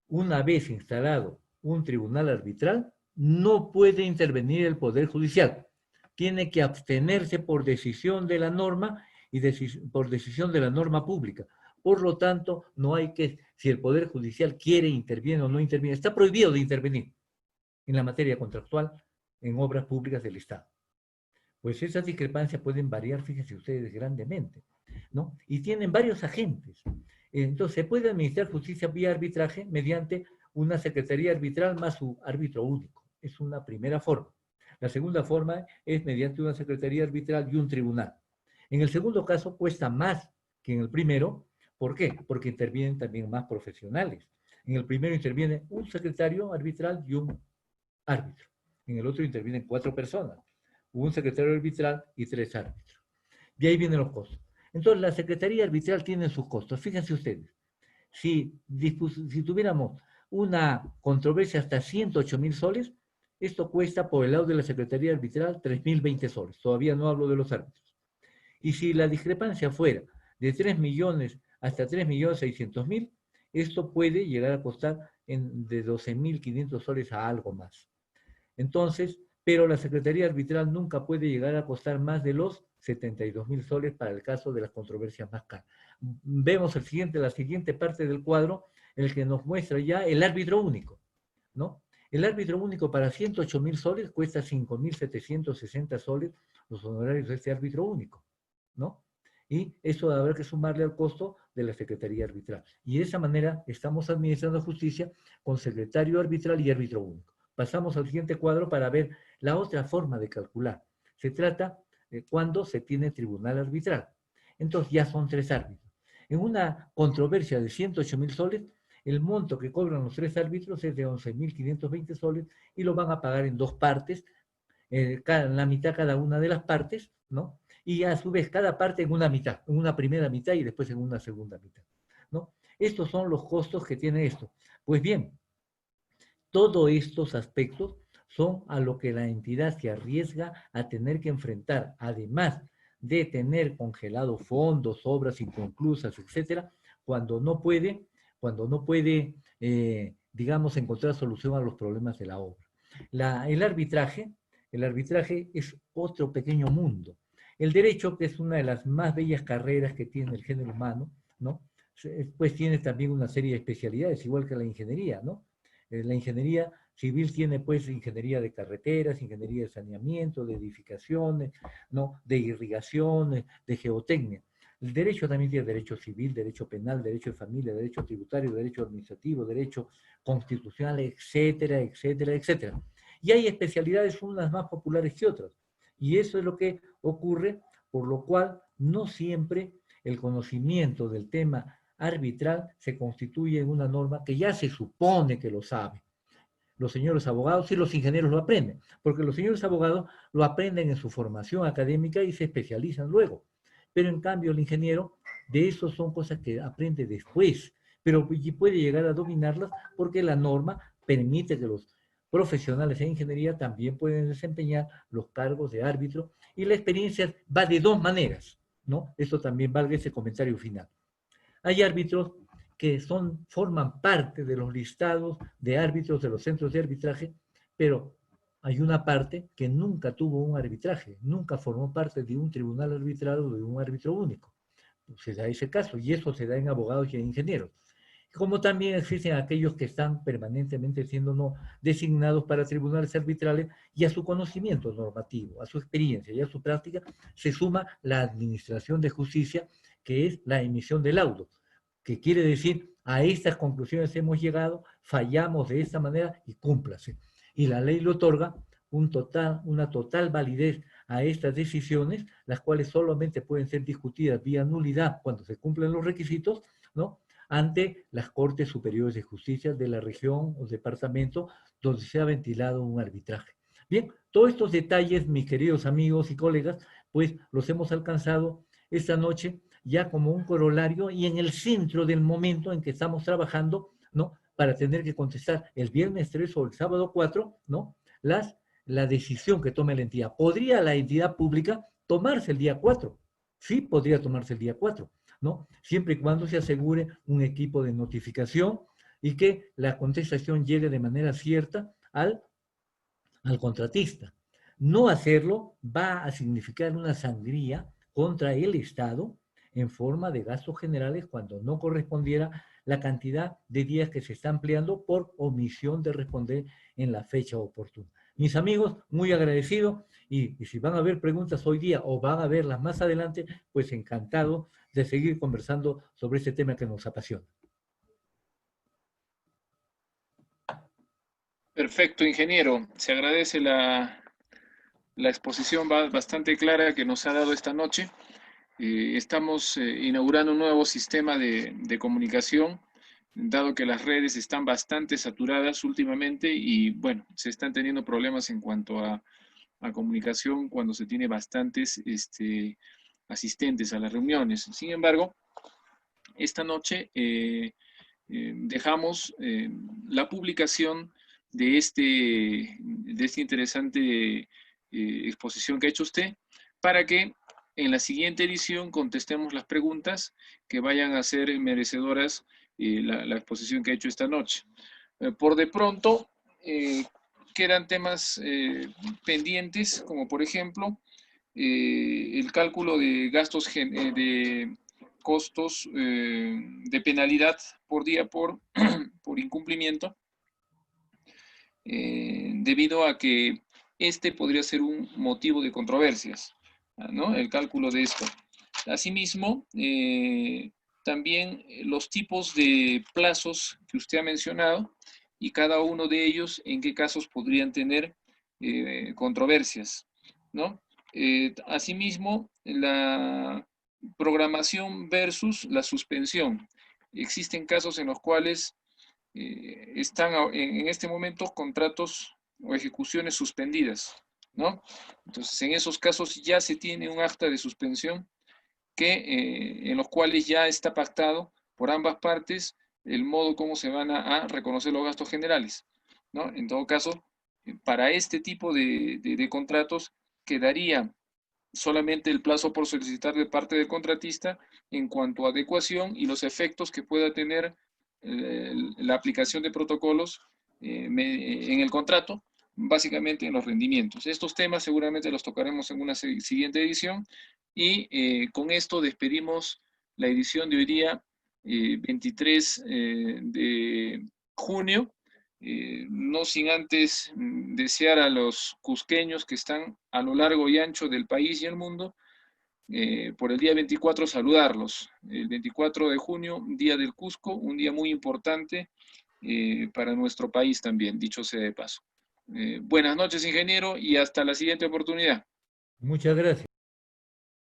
una vez instalado un tribunal arbitral, no puede intervenir el Poder Judicial. Tiene que abstenerse por decisión de la norma y por decisión de la norma pública. Por lo tanto, no hay que, si el Poder Judicial quiere intervenir o no interviene, está prohibido de intervenir en la materia contractual en obras públicas del Estado. Pues esas discrepancias pueden variar, fíjense ustedes, grandemente, ¿no? Y tienen varios agentes. Entonces, se puede administrar justicia vía arbitraje mediante una secretaría arbitral más su árbitro único. Es una primera forma. La segunda forma es mediante una secretaría arbitral y un tribunal. En el segundo caso cuesta más que en el primero. ¿Por qué? Porque intervienen también más profesionales. En el primero interviene un secretario arbitral y un árbitro. En el otro intervienen 4 personas, un secretario arbitral y 3 árbitros. Y ahí vienen los costos. Entonces, la secretaría arbitral tiene sus costos. Fíjense ustedes, si tuviéramos una controversia hasta 108.000 soles, esto cuesta por el lado de la secretaría arbitral 3.020 soles. Todavía no hablo de los árbitros. Y si la discrepancia fuera de 3 millones hasta 3.600.000, esto puede llegar a costar de 12.500 soles a algo más. Entonces, pero la Secretaría Arbitral nunca puede llegar a costar más de los 72.000 soles para el caso de las controversias más caras. Vemos la siguiente parte del cuadro, en el que nos muestra ya el árbitro único, ¿no? El árbitro único para 108.000 soles cuesta 5.760 soles los honorarios de este árbitro único, ¿no? Y eso habrá que sumarle al costo de la Secretaría Arbitral. Y de esa manera estamos administrando justicia con secretario arbitral y árbitro único. Pasamos al siguiente cuadro para ver la otra forma de calcular. Se trata de cuando se tiene tribunal arbitral. Entonces ya son 3 árbitros. En una controversia de 108.000 soles, el monto que cobran los 3 árbitros es de 11.520 soles y lo van a pagar en 2 partes, la mitad cada una de las partes, ¿no? Y a su vez cada parte en una mitad, en una primera mitad y después en una segunda mitad, ¿no? Estos son los costos que tiene esto. Pues bien, todos estos aspectos son a lo que la entidad se arriesga a tener que enfrentar, además de tener congelados fondos, obras inconclusas, etcétera, cuando no puede, digamos, encontrar solución a los problemas de la obra. El arbitraje es otro pequeño mundo. El derecho, que es una de las más bellas carreras que tiene el género humano, ¿no? Pues tiene también una serie de especialidades, igual que la ingeniería, ¿no? La ingeniería civil tiene pues ingeniería de carreteras, ingeniería de saneamiento, de edificaciones, ¿no? De irrigaciones, de geotecnia. El derecho también tiene derecho civil, derecho penal, derecho de familia, derecho tributario, derecho administrativo, derecho constitucional, etcétera, etcétera, etcétera. Y hay especialidades unas más populares que otras. Y eso es lo que ocurre, por lo cual no siempre el conocimiento del tema arbitral se constituye en una norma que ya se supone que lo sabe. Los señores abogados y los ingenieros lo aprenden, porque los señores abogados lo aprenden en su formación académica y se especializan luego. Pero en cambio el ingeniero, de eso son cosas que aprende después, pero puede llegar a dominarlas porque la norma permite que los profesionales en ingeniería también pueden desempeñar los cargos de árbitro y la experiencia va de 2 maneras, ¿no? Esto también valga ese comentario final. Hay árbitros que forman parte de los listados de árbitros de los centros de arbitraje, pero hay una parte que nunca tuvo un arbitraje, nunca formó parte de un tribunal arbitral o de un árbitro único. Se da ese caso, y eso se da en abogados y en ingenieros. Como también existen aquellos que están permanentemente siendo no designados para tribunales arbitrales, y a su conocimiento normativo, a su experiencia y a su práctica se suma la administración de justicia, que es la emisión de laudos, que quiere decir, a estas conclusiones hemos llegado, fallamos de esta manera y cúmplase. Y la ley le otorga una total validez a estas decisiones, las cuales solamente pueden ser discutidas vía nulidad cuando se cumplen los requisitos, ¿no? Ante las Cortes Superiores de Justicia de la región o departamento donde se ha ventilado un arbitraje. Bien, todos estos detalles, mis queridos amigos y colegas, pues los hemos alcanzado esta noche ya como un corolario y en el centro del momento en que estamos trabajando, ¿no? Para tener que contestar el viernes 3 o el sábado 4, ¿no? La decisión que tome la entidad. ¿Podría la entidad pública tomarse el día 4? Sí, podría tomarse el día 4, ¿no? Siempre y cuando se asegure un equipo de notificación y que la contestación llegue de manera cierta al contratista. No hacerlo va a significar una sangría contra el Estado en forma de gastos generales cuando no correspondiera la cantidad de días que se está empleando por omisión de responder en la fecha oportuna. Mis amigos, muy agradecido, y si van a haber preguntas hoy día o van a verlas más adelante, pues encantado de seguir conversando sobre este tema que nos apasiona. Perfecto, ingeniero. Se agradece la exposición bastante clara que nos ha dado esta noche. Estamos inaugurando un nuevo sistema de comunicación, dado que las redes están bastante saturadas últimamente y, bueno, se están teniendo problemas en cuanto a comunicación cuando se tiene bastantes asistentes a las reuniones. Sin embargo, esta noche dejamos la publicación de este interesante exposición que ha hecho usted para que en la siguiente edición contestemos las preguntas que vayan a ser merecedoras la exposición que ha hecho esta noche. Por de pronto, quedan temas pendientes, como por ejemplo el cálculo de gastos de costos de penalidad por día por incumplimiento, debido a que este podría ser un motivo de controversias, ¿no? El cálculo de esto. Asimismo, también los tipos de plazos que usted ha mencionado y cada uno de ellos en qué casos podrían tener controversias, ¿no? Asimismo, la programación versus la suspensión. Existen casos en los cuales están en este momento contratos o ejecuciones suspendidas, ¿no? Entonces, en esos casos ya se tiene un acta de suspensión en los cuales ya está pactado por ambas partes el modo como se van a reconocer los gastos generales, ¿no? En todo caso, para este tipo de contratos quedaría solamente el plazo por solicitar de parte del contratista en cuanto a adecuación y los efectos que pueda tener la aplicación de protocolos en el contrato, básicamente en los rendimientos. Estos temas seguramente los tocaremos en una siguiente edición y con esto despedimos la edición de hoy día, 23 de junio. No sin antes desear a los cusqueños que están a lo largo y ancho del país y el mundo, por el día 24 saludarlos. El 24 de junio, Día del Cusco, un día muy importante para nuestro país también, dicho sea de paso. Buenas noches, ingeniero, y hasta la siguiente oportunidad. Muchas gracias.